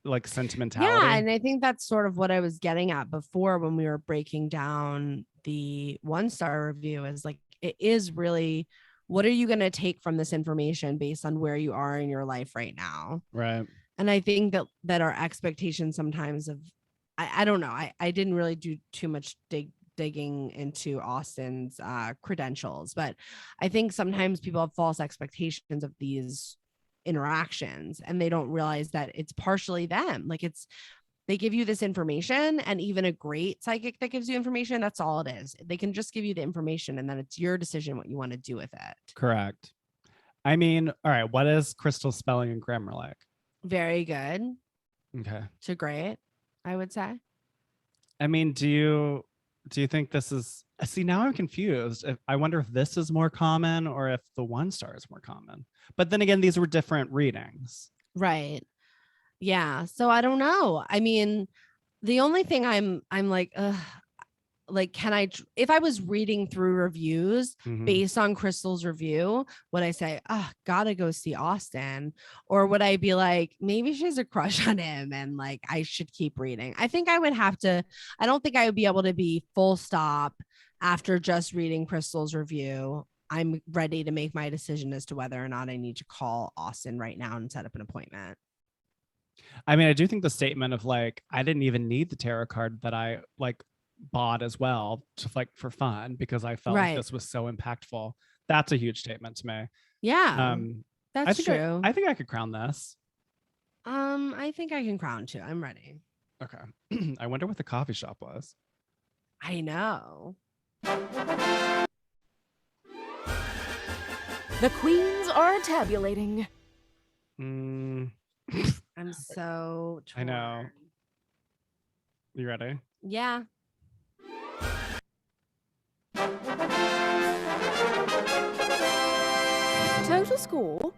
like sentimentality. Yeah. And I think that's sort of what I was getting at before when we were breaking down the 1 star review, is like, it is really, what are you going to take from this information based on where you are in your life right now? Right. And I think that our expectations sometimes of, I don't know. I didn't really do too much digging into Austen's credentials, but I think sometimes people have false expectations of these interactions and they don't realize that it's partially them. Like they give you this information, and even a great psychic that gives you information, that's all it is. They can just give you the information and then it's your decision what you want to do with it. Correct. I mean, all right, what is Crystal's spelling and grammar like? Very good. Okay. To great, I would say. I mean, do you think this is, see, now I'm confused. I wonder if this is more common or if the 1 star is more common. But then again, these were different readings. Right. Yeah. So I don't know. I mean, the only thing I'm like, like, if I was reading through reviews based on Crystal's review, would I say, gotta go see Austen? Or would I be like, maybe she has a crush on him and like, I should keep reading? I think I would have to, I don't think I would be able to be full stop after just reading Crystal's review. I'm ready to make my decision as to whether or not I need to call Austen right now and set up an appointment. I mean, I do think the statement of like, I didn't even need the tarot card that I like bought as well, to like for fun, because I felt like this was so impactful. That's a huge statement to me. Yeah. That's true. I think I could crown this. I think I can crown too. I'm ready. Okay. I wonder what the coffee shop was. I know. The queens are tabulating. I'm so torn. I know. You ready? Yeah. Total score.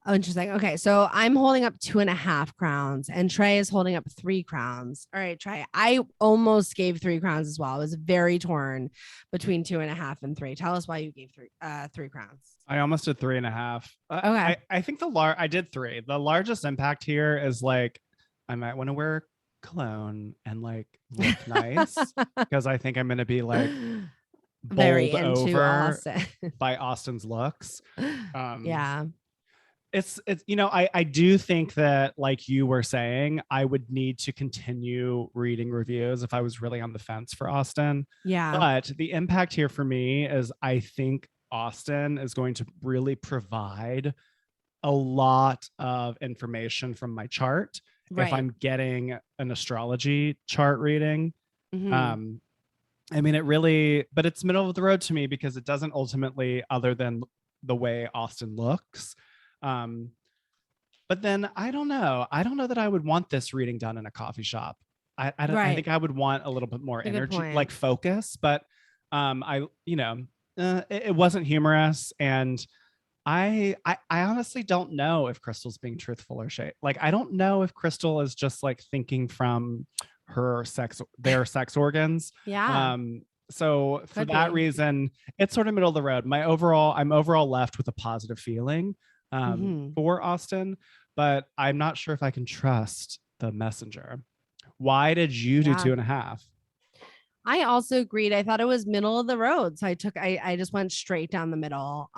Oh, interesting. Okay, so I'm holding up 2.5 crowns and Trey is holding up 3 crowns. All right, Trey. I almost gave 3 crowns as well. I was very torn between 2.5 and 3. Tell us why you gave 3 crowns. I almost did 3.5. Okay. I think I did 3. The largest impact here is like, I might want to wear cologne and like look nice, because I think I'm going to be like very bowled into over Austen. by Austen's looks. Yeah. It's you know, I do think that, like you were saying, I would need to continue reading reviews if I was really on the fence for Austen. Yeah. But the impact here for me is I think Austen is going to really provide a lot of information from my chart if I'm getting an astrology chart reading. I mean, it really, but it's middle of the road to me because it doesn't ultimately, other than the way Austen looks. But then I don't know that I would want this reading done in a coffee shop. I think I would want a little bit more energy, like focus, but it wasn't humorous. And I honestly don't know if Crystal's being truthful or shade. Like, I don't know if Crystal is just like thinking from their sex organs. Yeah. So for that reason, it's sort of middle of the road. I'm overall left with a positive feeling for Austen, but I'm not sure if I can trust the messenger. Why did you do 2.5? I also agreed. I thought it was middle of the road. So I just went straight down the middle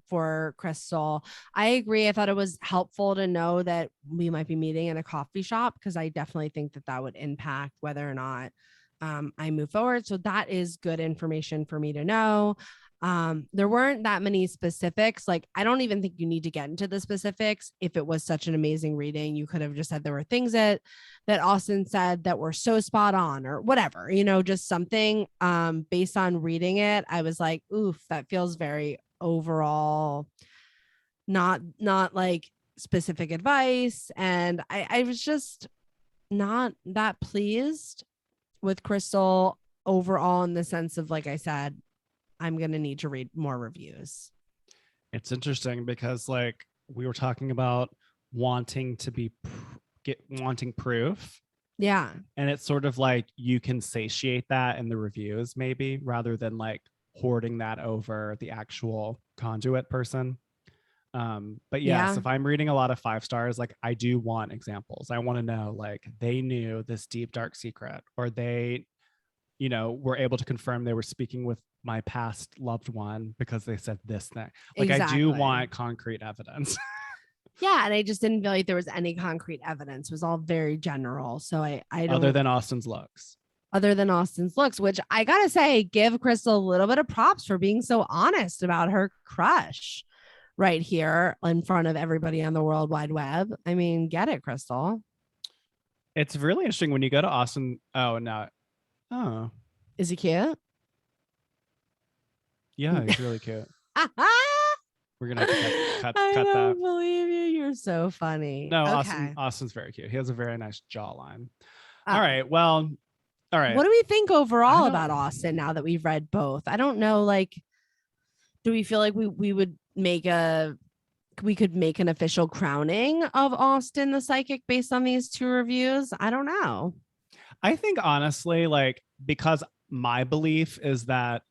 for Crystal. I agree. I thought it was helpful to know that we might be meeting in a coffee shop, because I definitely think that would impact whether or not I move forward. So that is good information for me to know. There weren't that many specifics. Like, I don't even think you need to get into the specifics. If it was such an amazing reading, you could have just said there were things that Austin said that were so spot on or whatever, just something based on reading it. I was like, oof, that feels very overall, not like specific advice. And I was just not that pleased with Crystal overall, in the sense of, like I said, I'm going to need to read more reviews. It's interesting because, like, we were talking about wanting proof. Yeah. And it's sort of like you can satiate that in the reviews, maybe, rather than like hoarding that over the actual conduit person. But yes, if I'm reading a lot of 5 stars, like, I do want examples. I want to know, like, they knew this deep, dark secret, or they, were able to confirm they were speaking with my past loved one because they said this thing. Like, exactly. I do want concrete evidence. Yeah. And I just didn't feel like there was any concrete evidence. It was all very general. So I don't. Other than Austin's looks, which I got to say, give Crystal a little bit of props for being so honest about her crush right here in front of everybody on the World Wide Web. I mean, get it, Crystal. It's really interesting when you go to Austin. Oh, no. Oh. Is he cute? Yeah, he's really cute. We're going to have to cut I that. I don't believe you. You're so funny. No, okay. Austin's very cute. He has a very nice jawline. All right. Well, all right. What do we think overall about Austin now that we've read both? I don't know. Like, do we feel like we could make an official crowning of Austin the Psychic based on these 2 reviews? I don't know. I think honestly, like, because my belief is that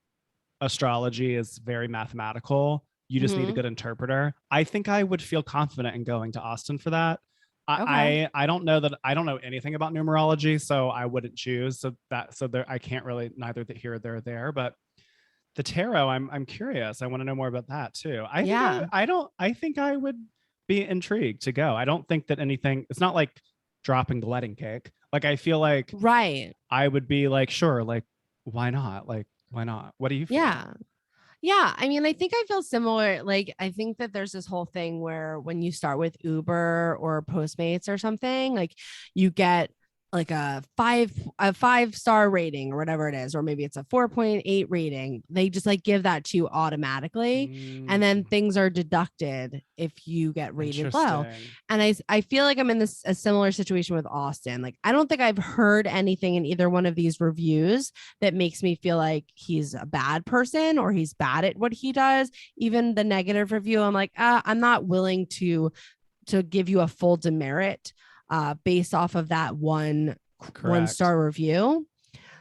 astrology is very mathematical. You just need a good interpreter. I think I would feel confident in going to Austin for that. I don't know anything about numerology, so I wouldn't choose. I can't really neither here or there. But the tarot, I'm curious. I want to know more about that too. I think I would be intrigued to go. I don't think that anything. It's not like dropping the wedding cake. Like, I feel like I would be like, sure, like, why not? Like, why not? What do you feel? Yeah. I mean, I think I feel similar. Like, I think that there's this whole thing where when you start with Uber or Postmates or something, like, you get like a 5-star rating or whatever it is, or maybe it's a 4.8 rating. They just like give that to you automatically. And then things are deducted if you get rated low. And I feel like I'm in a similar situation with Austin. Like, I don't think I've heard anything in either one of these reviews that makes me feel like he's a bad person or he's bad at what he does. Even the negative review, I'm like, I'm not willing to give you a full demerit based off of that 1-star review.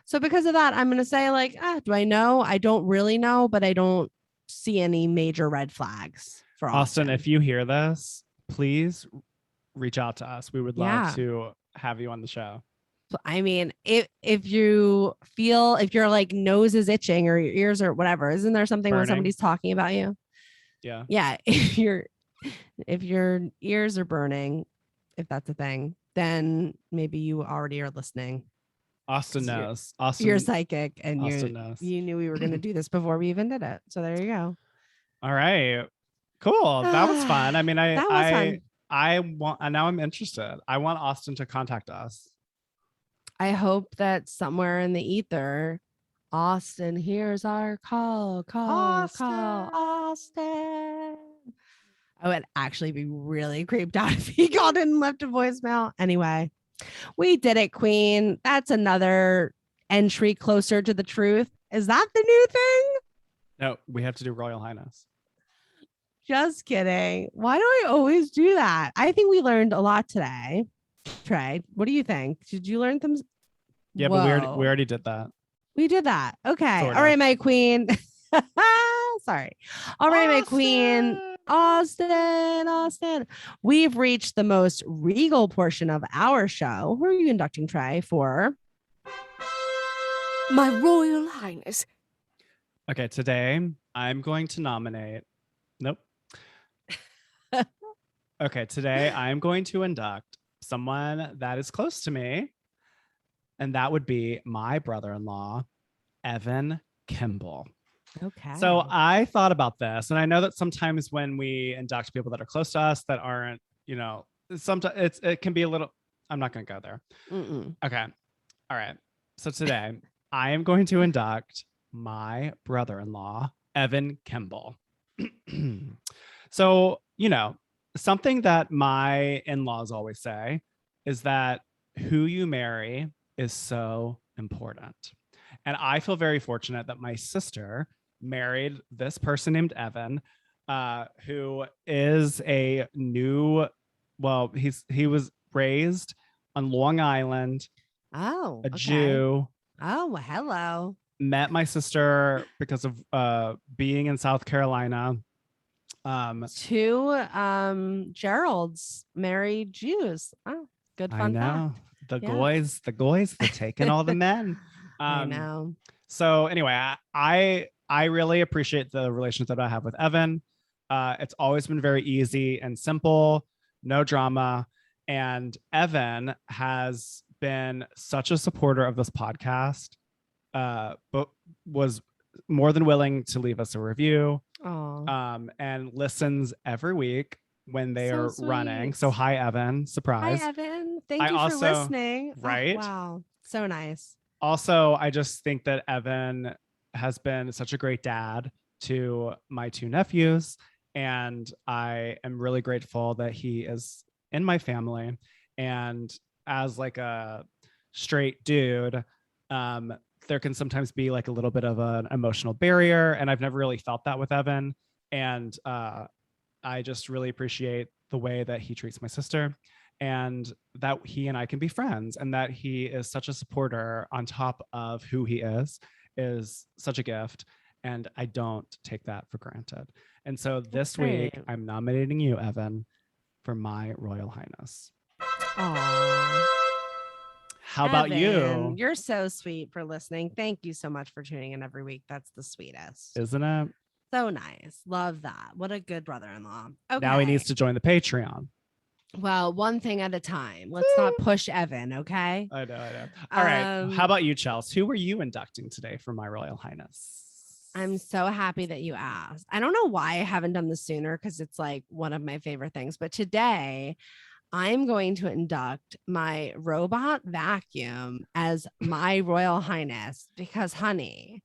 So because of that, I'm going to say, like, do I know? I don't really know, but I don't see any major red flags for Austin. If you hear this, please reach out to us. We would love to have you on the show. I mean, if your like nose is itching or your ears or whatever, isn't there something when somebody's talking about you? Yeah. If your ears are burning, if that's a thing, then maybe you already are listening. Austin knows. You're psychic, and knows. You knew we were going to do this before we even did it. So there you go. All right, cool. That was fun. I mean, fun. Now I'm interested. I want Austin to contact us. I hope that somewhere in the ether, Austin hears our call. Austin. I would actually be really creeped out if he called in and left a voicemail. Anyway, we did it, Queen. That's another entry closer to the truth. Is that the new thing? No, we have to do Royal Highness. Just kidding. Why do I always do that? I think we learned a lot today. Trey, what do you think? Did you learn some? Yeah, but we already did that. We did that. Okay. Sort of. All right, my queen. Sorry. All right, my queen. Austin. We've reached the most regal portion of our show. Who are you conducting, Trey, for? My Royal Highness. Okay, today I'm going to nominate. Nope. Okay, today I'm going to induct someone that is close to me and that would be my brother-in-law, Evan Kimball. Okay. So I thought about this, and I know that sometimes when we induct people that are close to us that aren't, sometimes it can be a little. I'm not going to go there. Mm-mm. Okay. All right. So today I am going to induct my brother-in-law, Evan Kimball. So, something that my in-laws always say is that who you marry is so important. And I feel very fortunate that my sister married this person named Evan, who is he was raised on Long Island, Oh, a okay. Jew. Oh, well, hello. Met my sister because of being in South Carolina. Two Geralds married Jews. Oh, good fun I know. fact. The Yeah. goys, they're taking all the men. I know. So anyway, I really appreciate the relationship that I have with Evan. It's always been very easy and simple, no drama. And Evan has been such a supporter of this podcast, but was more than willing to leave us a review, and listens every week when they are running. So hi, Evan. Surprise. Hi, Evan. Thank you for listening. Right? Oh, wow. So nice. Also, I just think that Evan has been such a great dad to my two nephews, and I am really grateful that he is in my family. And as like a straight dude, there can sometimes be like a little bit of an emotional barrier, and I've never really felt that with Evan. And I just really appreciate the way that he treats my sister, and that he and I can be friends, and that he is such a supporter on top of who he is such a gift. And I don't take that for granted. And so this week I'm nominating you, Evan, for my Royal Highness. Aww. How about you? You're so sweet for listening. Thank you so much for tuning in every week. That's the sweetest. Isn't it? So nice. Love that. What a good brother-in-law. Okay. Now he needs to join the Patreon. Well, one thing at a time. Let's not push Evan, okay? I know. All right. How about you, Chelsey? Who were you inducting today for my Royal Highness? I'm so happy that you asked. I don't know why I haven't done this sooner, because it's like one of my favorite things. But today I'm going to induct my robot vacuum as my Royal Highness because, honey,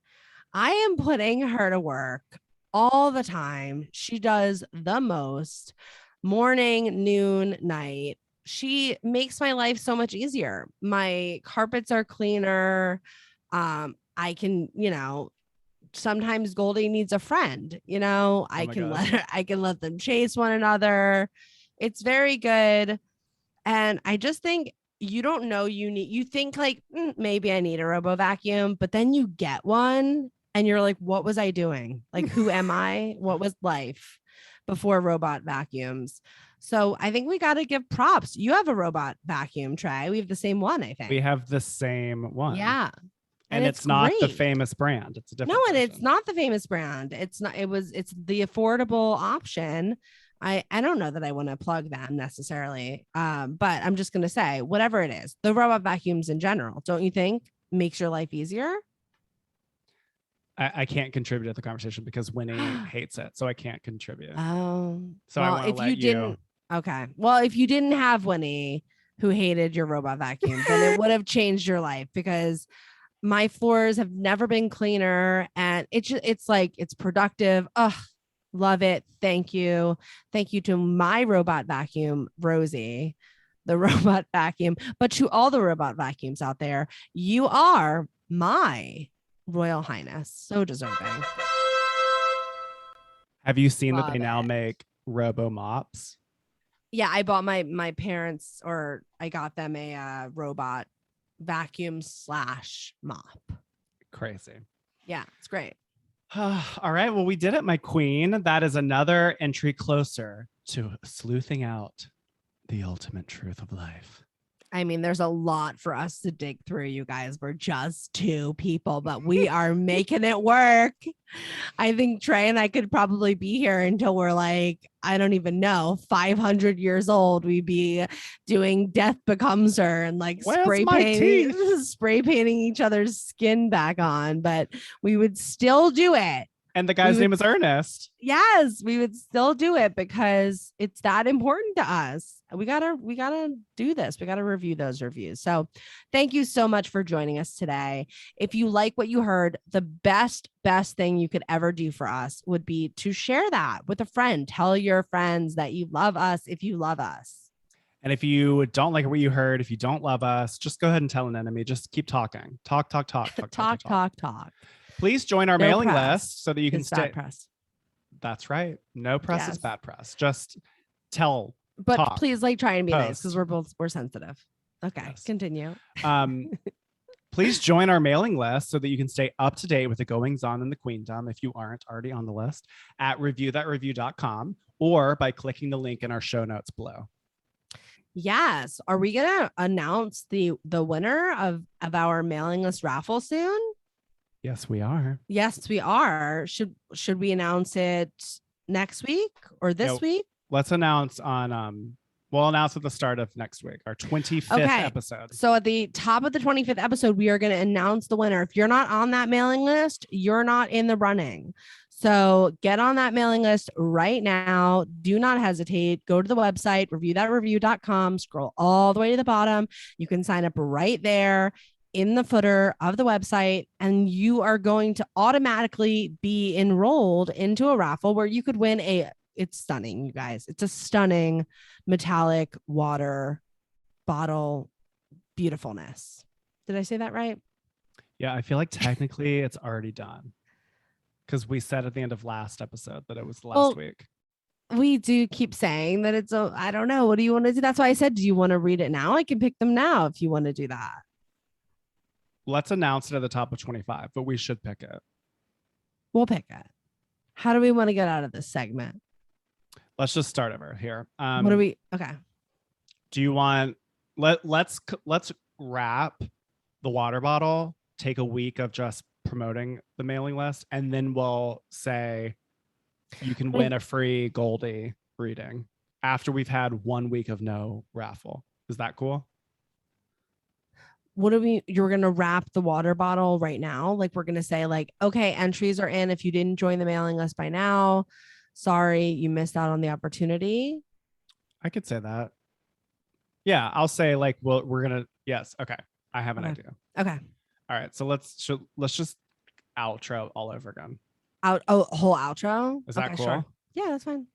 I am putting her to work all the time. She does the most, morning, noon, night. She makes my life so much easier. My carpets are cleaner. I can, sometimes Goldie needs a friend, I can let them chase one another. It's very good. And I just think you don't know you think like maybe I need a robo vacuum, but then you get one and you're like, what was I doing? Like, who am I? What was life before robot vacuums? So I think we got to give props. You have a robot vacuum, Trey. We have the same one, I think. We have the same one. Yeah. And it's not the famous brand. It's a different and it's not the famous brand. It's the affordable option. I don't know that I want to plug them necessarily. But I'm just going to say, whatever it is, the robot vacuums in general, don't you think makes your life easier? I can't contribute to the conversation because Winnie hates it. So I can't contribute. Oh, so well, I want to let you. Didn't, okay. Well, if you didn't have Winnie who hated your robot vacuum, then it would have changed your life, because my floors have never been cleaner, and it's productive. Ugh, love it. Thank you. Thank you to my robot vacuum, Rosie, the robot vacuum, but to all the robot vacuums out there, you are my Royal Highness. So deserving. Have you seen that they now make robo mops? Yeah, I bought my parents, or I got them a robot vacuum / mop. Crazy. Yeah, it's great. All right. Well, we did it, my queen. That is another entry closer to sleuthing out the ultimate truth of life. I mean, there's a lot for us to dig through, you guys. We're just two people, but we are making it work. I think Trey and I could probably be here until we're like, I don't even know, 500 years old. We'd be doing Death Becomes Her and like spray painting each other's skin back on, but we would still do it. And the guy's name is Ernest. Yes, we would still do it because it's that important to us. We gotta do this. We gotta review those reviews. So thank you so much for joining us today. If you like what you heard, the best thing you could ever do for us would be to share that with a friend. Tell your friends that you love us if you love us. And if you don't like what you heard, if you don't love us, just go ahead and tell an enemy. Just keep talking. Talk. Talk. Please join our mailing list so that you can stay. Bad press. That's right. No press is bad press. Just tell. But talk, please try and be nice post. because we're sensitive. Okay, Yes. Continue. Please join our mailing list so that you can stay up to date with the goings on in the queendom if you aren't already on the list at reviewthatreview.com or by clicking the link in our show notes below. Yes. Are we gonna announce the winner of our mailing list raffle soon? Yes, we are. Yes, we are. Should we announce it next week or this week? Let's announce on we'll announce at the start of next week, our 25th episode. So at the top of the 25th episode, we are going to announce the winner. If you're not on that mailing list, you're not in the running. So get on that mailing list right now. Do not hesitate. Go to the website, reviewthatreview.com, scroll all the way to the bottom. You can sign up right there in the footer of the website, and you are going to automatically be enrolled into a raffle where you could win it's stunning, you guys. It's a stunning metallic water bottle beautifulness. Did I say that right? Yeah, I feel like technically it's already done because we said at the end of last episode that it was last week. We do keep saying that it's I don't know. What do you want to do? That's why I said, do you want to read it now? I can pick them now if you want to do that. Let's announce it at the top of 25, but we should pick it. We'll pick it. How do we want to get out of this segment? Let's just start over here. What do we? Okay. Do you want? Let's wrap the water bottle. Take a week of just promoting the mailing list, and then we'll say you can win a free Goldie reading after we've had 1 week of no raffle. Is that cool? You're going to wrap the water bottle right now? Like we're going to say like, okay, entries are in. If you didn't join the mailing list by now, sorry, you missed out on the opportunity. I could say that. Yeah, I'll say like, well, we're going to, yes. Okay. I have an idea. Okay. All right. So let's just outro all over again. Whole outro. Is that cool? Sure. Yeah, that's fine.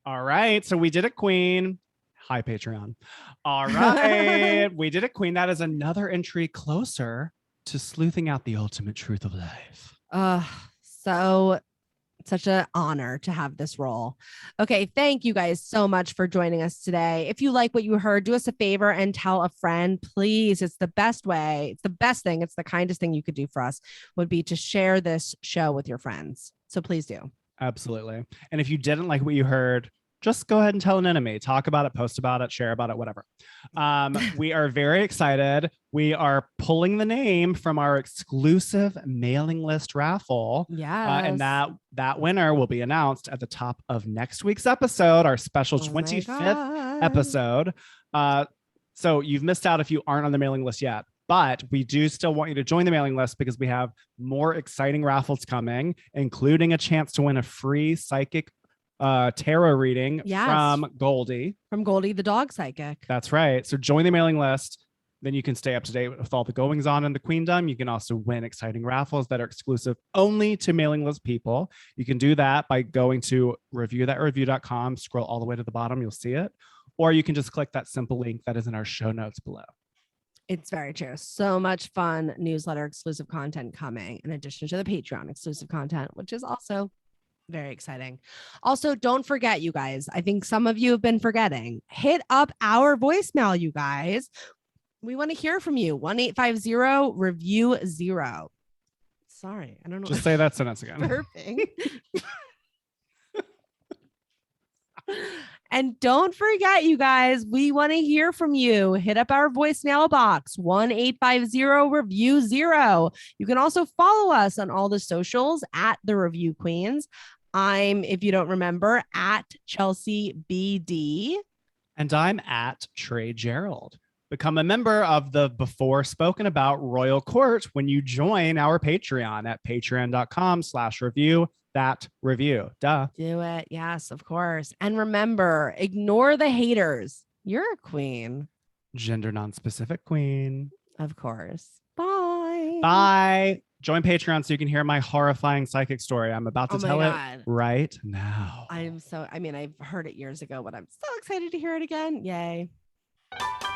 All right. So we did it, Queen. Hi, Patreon. All right. We did it, Queen. That is another entry closer to sleuthing out the ultimate truth of life. So such an honor to have this role. Okay. Thank you guys so much for joining us today. If you like what you heard, do us a favor and tell a friend, please. It's the best way. It's the best thing. It's the kindest thing you could do for us would be to share this show with your friends. So please do. Absolutely. And if you didn't like what you heard, just go ahead and tell an enemy, talk about it, post about it, share about it, whatever. We are very excited. We are pulling the name from our exclusive mailing list raffle. Yeah. And that winner will be announced at the top of next week's episode, our special 25th episode. So you've missed out if you aren't on the mailing list yet. But we do still want you to join the mailing list because we have more exciting raffles coming, including a chance to win a free psychic tarot reading from Goldie. From Goldie, the dog psychic. That's right. So join the mailing list. Then you can stay up to date with all the goings on in the queendom. You can also win exciting raffles that are exclusive only to mailing list people. You can do that by going to reviewthatreview.com, scroll all the way to the bottom, you'll see it. Or you can just click that simple link that is in our show notes below. It's very true. So much fun newsletter exclusive content coming in addition to the Patreon exclusive content, which is also very exciting. Also, don't forget, you guys, I think some of you have been forgetting, hit up our voicemail, you guys. We want to hear from you. 1-850-REVIEW-0. Sorry, I don't know. Just say that sentence again. Burping. And don't forget, you guys, we want to hear from you. Hit up our voicemail box, 1-850-REVIEW-0. You can also follow us on all the socials at The Review Queens. I'm, if you don't remember, at Chelsey BD. And I'm at Trey Gerrald. Become a member of the before spoken about Royal Court when you join our Patreon at patreon.com/review that review. Duh. Do it. Yes, of course. And remember, ignore the haters. You're a queen. Gender non-specific queen. Of course. Bye. Bye. Join Patreon so you can hear my horrifying psychic story. I'm about to tell it right now. I've heard it years ago, but I'm so excited to hear it again. Yay. Bye.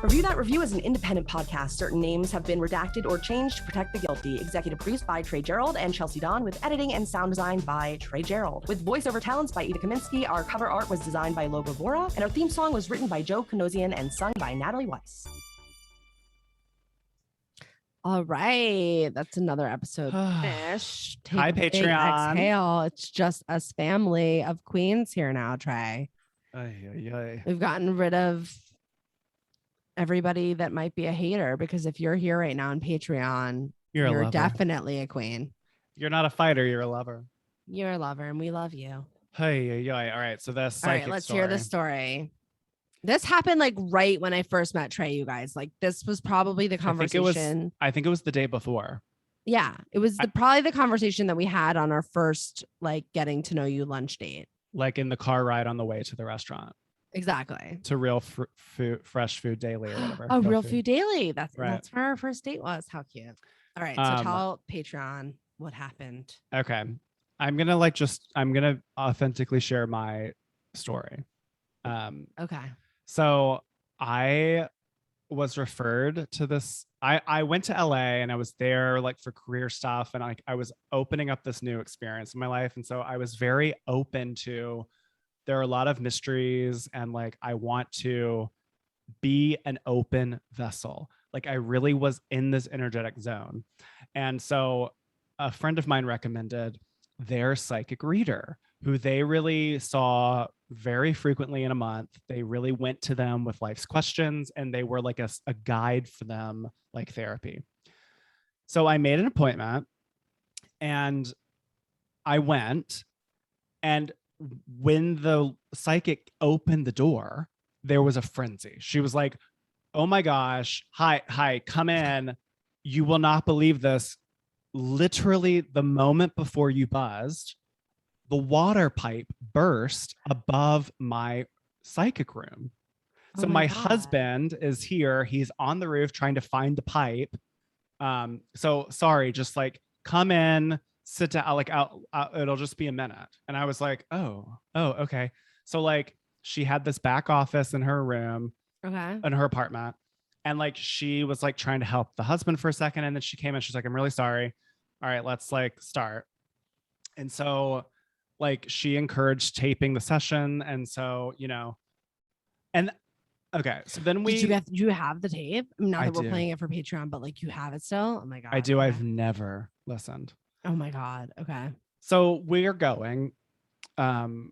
Review That Review is an independent podcast. Certain names have been redacted or changed to protect the guilty. Executive produced by Trey Gerrald and Chelsey Donn, with editing and sound design by Trey Gerrald. With voiceover talents by Eva Kaminsky. Our cover art was designed by LogoVora, and our theme song was written by Joe Kinosian and sung by Natalie Weiss. All right, that's another episode finished. Hi, Patreon. Exhale. It's just us family of queens here now, Trey. We've gotten rid of everybody that might be a hater, because if you're here right now on Patreon, you're definitely a queen. You're not a fighter, you're a lover. You're a lover, and we love you. Hey. All right, so that's psychic. All right, let's hear the story. This happened like right when I first met Trey, you guys. Like, this was probably the conversation. I think it was the day before. Yeah, it was probably the conversation that we had on our first like getting to know you lunch date. Like in the car ride on the way to the restaurant. Exactly. To Real Fresh Food Daily or whatever. Oh, Real Food Daily. That's where our first date was. How cute. All right, so tell Patreon what happened. Okay. I'm gonna authentically share my story. Okay. So I was referred to this. I went to LA and I was there like for career stuff, and I was opening up this new experience in my life. And so I was very open to, there are a lot of mysteries, and like I want to be an open vessel. Like I really was in this energetic zone. And so a friend of mine recommended their psychic reader, who they really saw very frequently in a month. They really went to them with life's questions, and they were like a guide for them, like therapy. So I made an appointment and I went, and when the psychic opened the door, there was a frenzy. She was like, "Oh my gosh, hi, come in. You will not believe this. Literally the moment before you buzzed, the water pipe burst above my psychic room." So my husband is here. He's on the roof trying to find the pipe. So sorry, just like come in, sit down, like it'll just be a minute. And I was like, oh, okay. So like she had this back office in her room, in her apartment. And like, she was like trying to help the husband for a second. And then she came in, she's like, "I'm really sorry. All right, let's like start." And so like she encouraged taping the session. And so, and okay. So then do you have the tape? Now that we're playing it for Patreon, but like you have it still? Oh my God. I do. Okay. I've never listened. Oh my God. Okay. So we're going for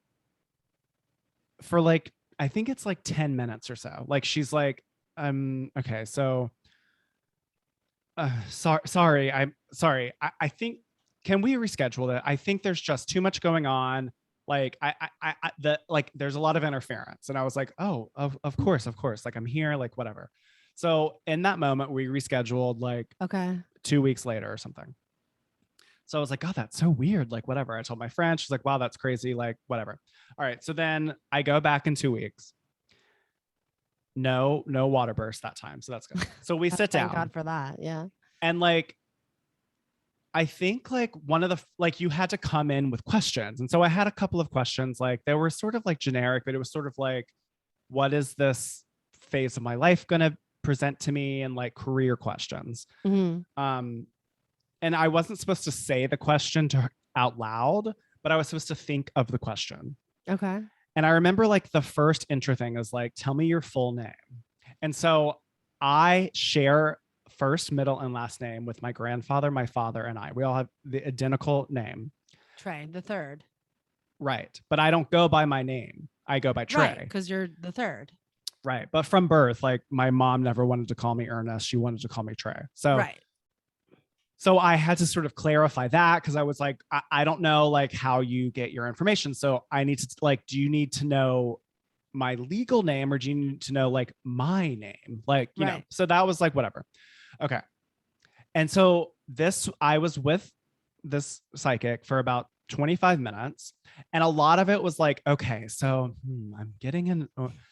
like, I think it's like 10 minutes or so. Like she's like, okay, so sorry. I'm sorry. I think, can we reschedule it? I think there's just too much going on. Like there's a lot of interference. And I was like, oh, of course. Like I'm here, like whatever. So in that moment we rescheduled like 2 weeks later or something. So I was like, "Oh, that's so weird." Like, whatever. I told my friend, she's like, "Wow, that's crazy." Like, whatever. All right. So then I go back in 2 weeks. No water burst that time. So that's good. So we sit down. Thank God for that. Yeah. And like, I think like one of the, like you had to come in with questions. And so I had a couple of questions. Like they were sort of like generic, but it was sort of like, what is this phase of my life going to present to me? And like career questions. Mm-hmm. And I wasn't supposed to say the question out loud, but I was supposed to think of the question. Okay. And I remember like the first intro thing is like, "Tell me your full name." And so I share first, middle, and last name with my grandfather, my father, and I. We all have the identical name. Trey, the third. Right. But I don't go by my name. I go by Trey. Right, because you're the third. Right. But from birth, like my mom never wanted to call me Ernest. She wanted to call me Trey. So Right. So I had to sort of clarify that because I was like, I don't know like how you get your information. So I need to like, do you need to know my legal name or do you need to know like my name? Like, you know, so that was like, whatever. Okay. And so I was with this psychic for about 25 minutes. And a lot of it was like, okay, so I'm getting in.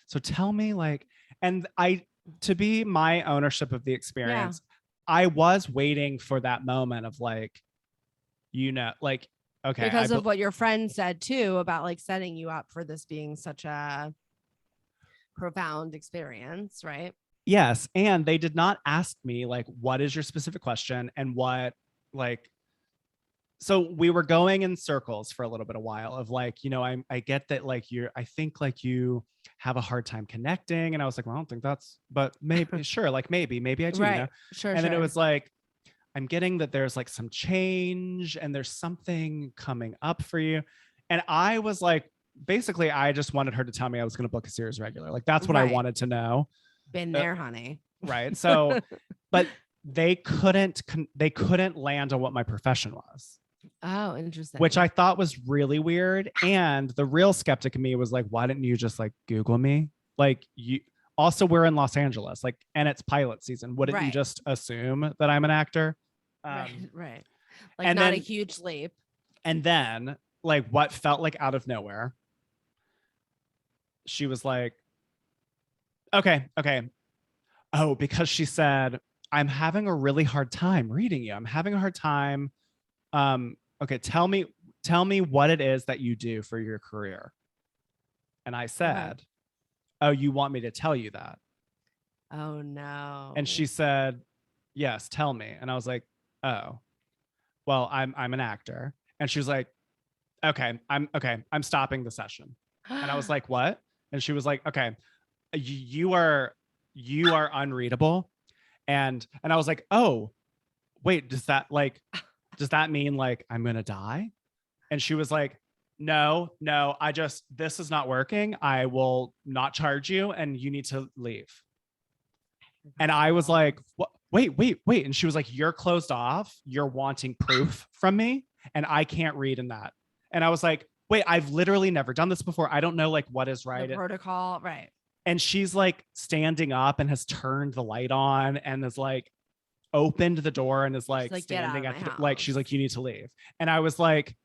So tell me like, and to be my ownership of the experience, I was waiting for that moment of like, you know, like, okay. Because of what your friend said too, about like setting you up for this being such a profound experience, right? Yes. And they did not ask me like, what is your specific question and what like, so we were going in circles for a little bit of while of like, you know, I get that like I think like you have a hard time connecting. And I was like, well, I don't think that's, but maybe, sure. Like maybe I do. Right. You know? Sure. And then it was like, I'm getting that there's like some change and there's something coming up for you. And I was like, basically, I just wanted her to tell me I was going to book a series regular. Like that's what I wanted to know. Been there, honey. Right. So, but they couldn't land on what my profession was. Oh, interesting. Which I thought was really weird. And the real skeptic in me was like, why didn't you just like Google me? Like you also we're in Los Angeles, like, and it's pilot season. Wouldn't you just assume that I'm an actor? Right. Like and not then, a huge leap. And then like what felt like out of nowhere, she was like, okay. Oh, because she said, I'm having a really hard time reading you. I'm having a hard time. Okay, tell me what it is that you do for your career. And I said, oh, you want me to tell you that? Oh no. And she said, yes, tell me. And I was like, oh, well, I'm an actor. And she was like, okay, I'm stopping the session. And I was like, what? And she was like, okay, you are unreadable. And I was like, oh, wait, does that mean like I'm gonna die? And she was like, no, this is not working. I will not charge you and you need to leave. And I was like, what? Wait. And she was like, you're closed off. You're wanting proof from me and I can't read in that. And I was like, wait, I've literally never done this before. I don't know like what is right. The protocol, right. And she's like standing up and has turned the light on and is like opened the door and is like standing at the, like she's like, you need to leave. And I was like,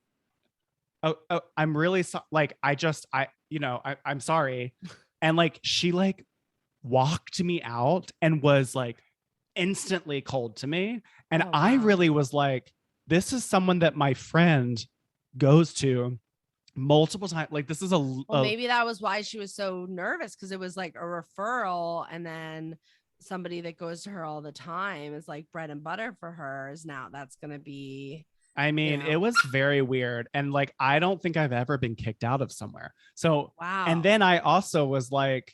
oh I'm really like I'm sorry. And like she like walked me out and was like instantly cold to me. And I really was like, this is someone that my friend goes to multiple times. Like this is maybe that was why she was so nervous, because it was like a referral, and then somebody that goes to her all the time is like bread and butter for her. Is now that's gonna be, I mean, it was very weird. And like I don't think I've ever been kicked out of somewhere. So wow. And then I also was like,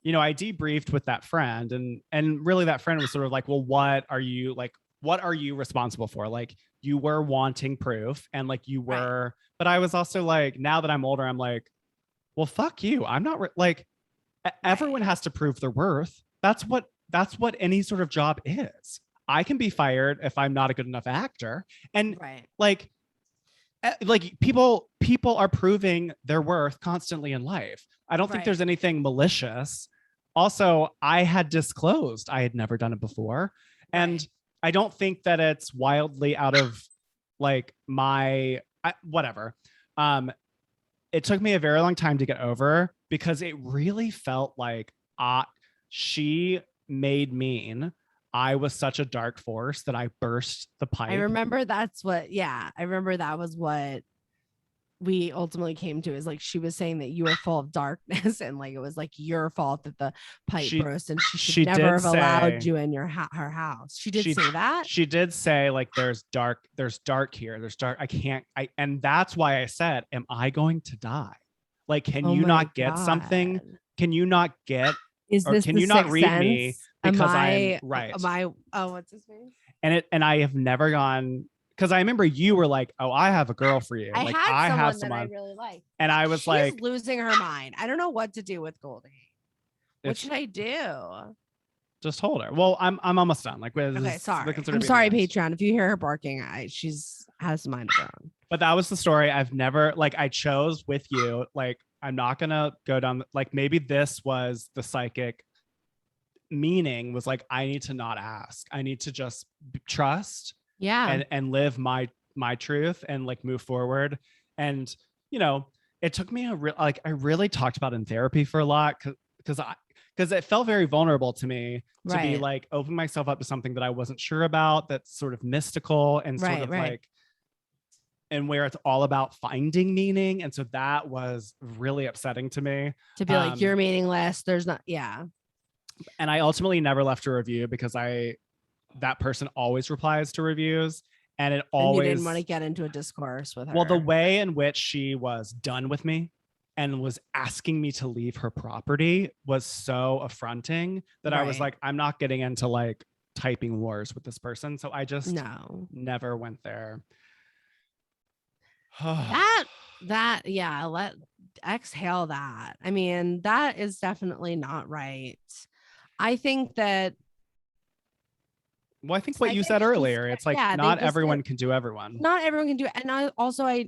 you know, I debriefed with that friend, and really that friend was sort of like, well, what are you responsible for? Like you were wanting proof and like you were, but I was also like, now that I'm older, I'm like, well, fuck you. I'm not like everyone has to prove their worth. That's what any sort of job is. I can be fired if I'm not a good enough actor. And like people are proving their worth constantly in life. I don't think there's anything malicious. Also, I had disclosed I had never done it before. And I don't think that it's wildly out of like whatever. It took me a very long time to get over because it really felt like she made mean. I was such a dark force that I burst the pipe. I remember that was what we ultimately came to, is like she was saying that you were full of darkness and like it was like your fault that the pipe burst and she should never have allowed you in her house. She did say that. She did say like there's dark here. There's dark. And that's why I said, am I going to die? Like, can you not get something? Can you not get can you not read me because I'm right? Oh, what's his name? And I have never gone because I remember you were like, "Oh, I have a girl for you." I Like had I someone have that someone, I really like. and I was She's like, losing her mind. I don't know what to do with Goldie. What It's- should I do? "Just hold her." Well, I'm almost done. Like, Okay, sorry. I'm sorry, Patreon. If you hear her barking, she's has a mind of her own. But that was the story. I've never like I chose with you. Like I'm not gonna go down. Like maybe this was the psychic meaning was like I need to not ask. I need to just trust Yeah. and live my truth and like move forward. And it took me I really talked about in therapy for a lot because it felt very vulnerable to me to be Right. like opening myself up to something that I wasn't sure about, that's sort of mystical and sort of like, and where it's all about finding meaning. And so that was really upsetting to me. To be like, you're meaningless. There's not. Yeah. And I ultimately never left a review because that person always replies to reviews. And it always, and you didn't want to get into a discourse with her. Well, the way in which she was done with me and was asking me to leave her property was so affronting that I was like, I'm not getting into like typing wars with this person. So I just never went there. Let exhale that. I mean, that is definitely not right. I think that. Well, I think what you said earlier, it's like not everyone can do everyone. Not everyone can do it. And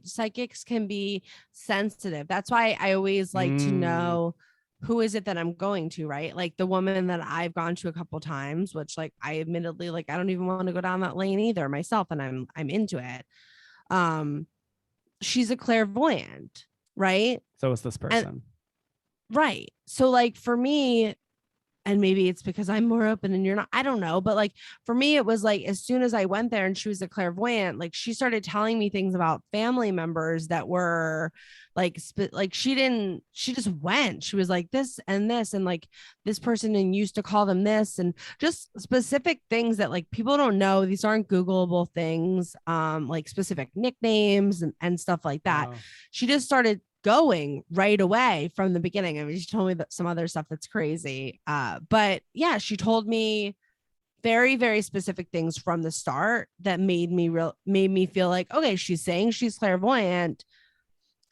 psychics can be sensitive. That's why I always like to know who is it that I'm going to, right? Like the woman that I've gone to a couple times, which like I admittedly, like, I don't even want to go down that lane either myself. And I'm into it. She's a clairvoyant, right? So is this person. Right. So like for me, and maybe it's because I'm more open and you're not, I don't know. But like, for me, it was like, as soon as I went there and she was a clairvoyant, like she started telling me things about family members that were like, she just went, she was like this and this, and like this person and used to call them this, and just specific things that like people don't know. These aren't Googleable things, like specific nicknames and stuff like that. Wow. She just started going right away from the beginning. I mean, she told me that some other stuff that's crazy. But yeah, she told me very, very specific things from the start that made me feel like, okay, she's saying she's clairvoyant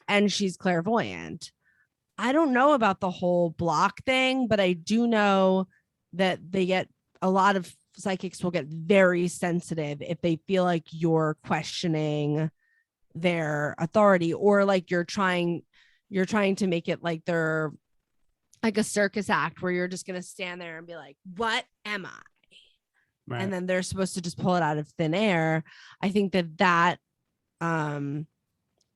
and she's clairvoyant. I don't know about the whole block thing, but I do know that a lot of psychics will get very sensitive if they feel like you're questioning their authority, or like you're trying to make it like they're like a circus act where you're just going to stand there and be like, what am I? Right. And then they're supposed to just pull it out of thin air. I think that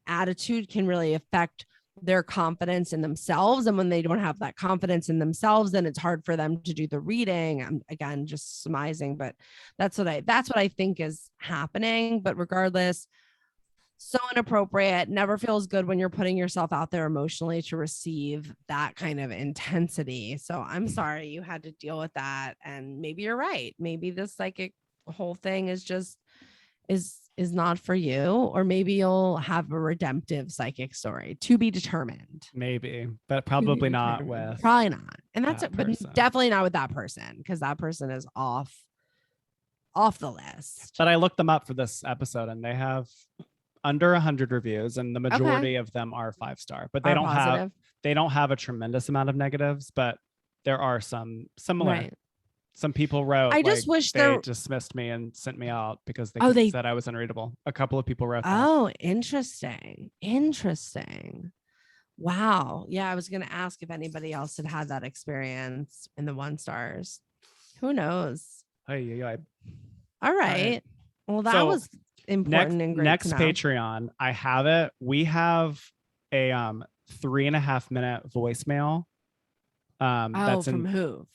attitude can really affect their confidence in themselves. And when they don't have that confidence in themselves, then it's hard for them to do the reading. I'm again just surmising, but that's what I think is happening. But regardless, so inappropriate. Never feels good when you're putting yourself out there emotionally to receive that kind of intensity. So I'm sorry you had to deal with that. And maybe you're right. Maybe this psychic whole thing is just is not for you, or maybe you'll have a redemptive psychic story to be determined. Maybe, but probably not probably not. And that's it, but definitely not with that person, because that person is off the list. But I looked them up for this episode and they have under 100 reviews, and the majority of them are 5-star, but they don't have a tremendous amount of negatives, but there are some similar. Right. Some people wrote, I just wish they dismissed me and sent me out because they said I was unreadable. A couple of people wrote that. Oh, interesting. Wow. Yeah, I was going to ask if anybody else had that experience in the 1-stars. Who knows? All right. Well, that was important and great. Next Patreon, I have it. We have a 3.5 minute voicemail. That's from who?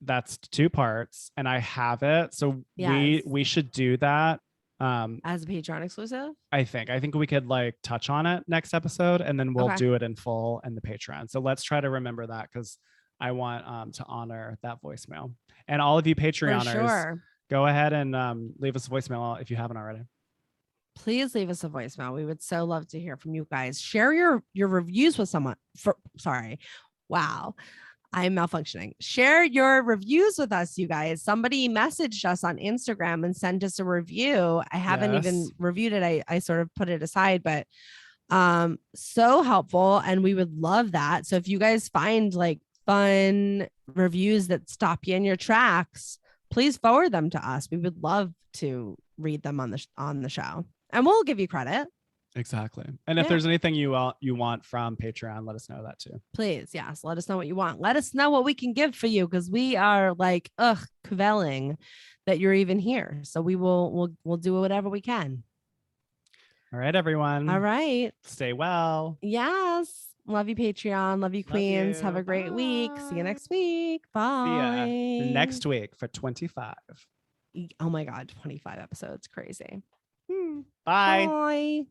That's 2 parts, and I have it. So yes. we should do that as a Patreon exclusive. I think we could like touch on it next episode, and then we'll do it in full in the Patreon. So let's try to remember that, because I want to honor that voicemail. And all of you Patreoners, go ahead and leave us a voicemail if you haven't already. Please leave us a voicemail. We would so love to hear from you guys. Share your reviews with someone. Wow. I'm malfunctioning. Share your reviews with us, you guys. Somebody messaged us on Instagram and sent us a review. I haven't even reviewed it. I sort of put it aside, but so helpful. And we would love that. So if you guys find like fun reviews that stop you in your tracks, please forward them to us. We would love to read them on the show, and we'll give you credit. Exactly. And if there's anything you want from Patreon, let us know that too. Please. Yes. Let us know what you want. Let us know what we can give for you, because we are like, kvelling that you're even here. So we'll do whatever we can. All right, everyone. All right. Stay well. Yes. Love you, Patreon. Love you, Queens. Have a great week. See you next week. Bye. See ya next week for 25. Oh my God. 25 episodes. Crazy. Bye. Bye.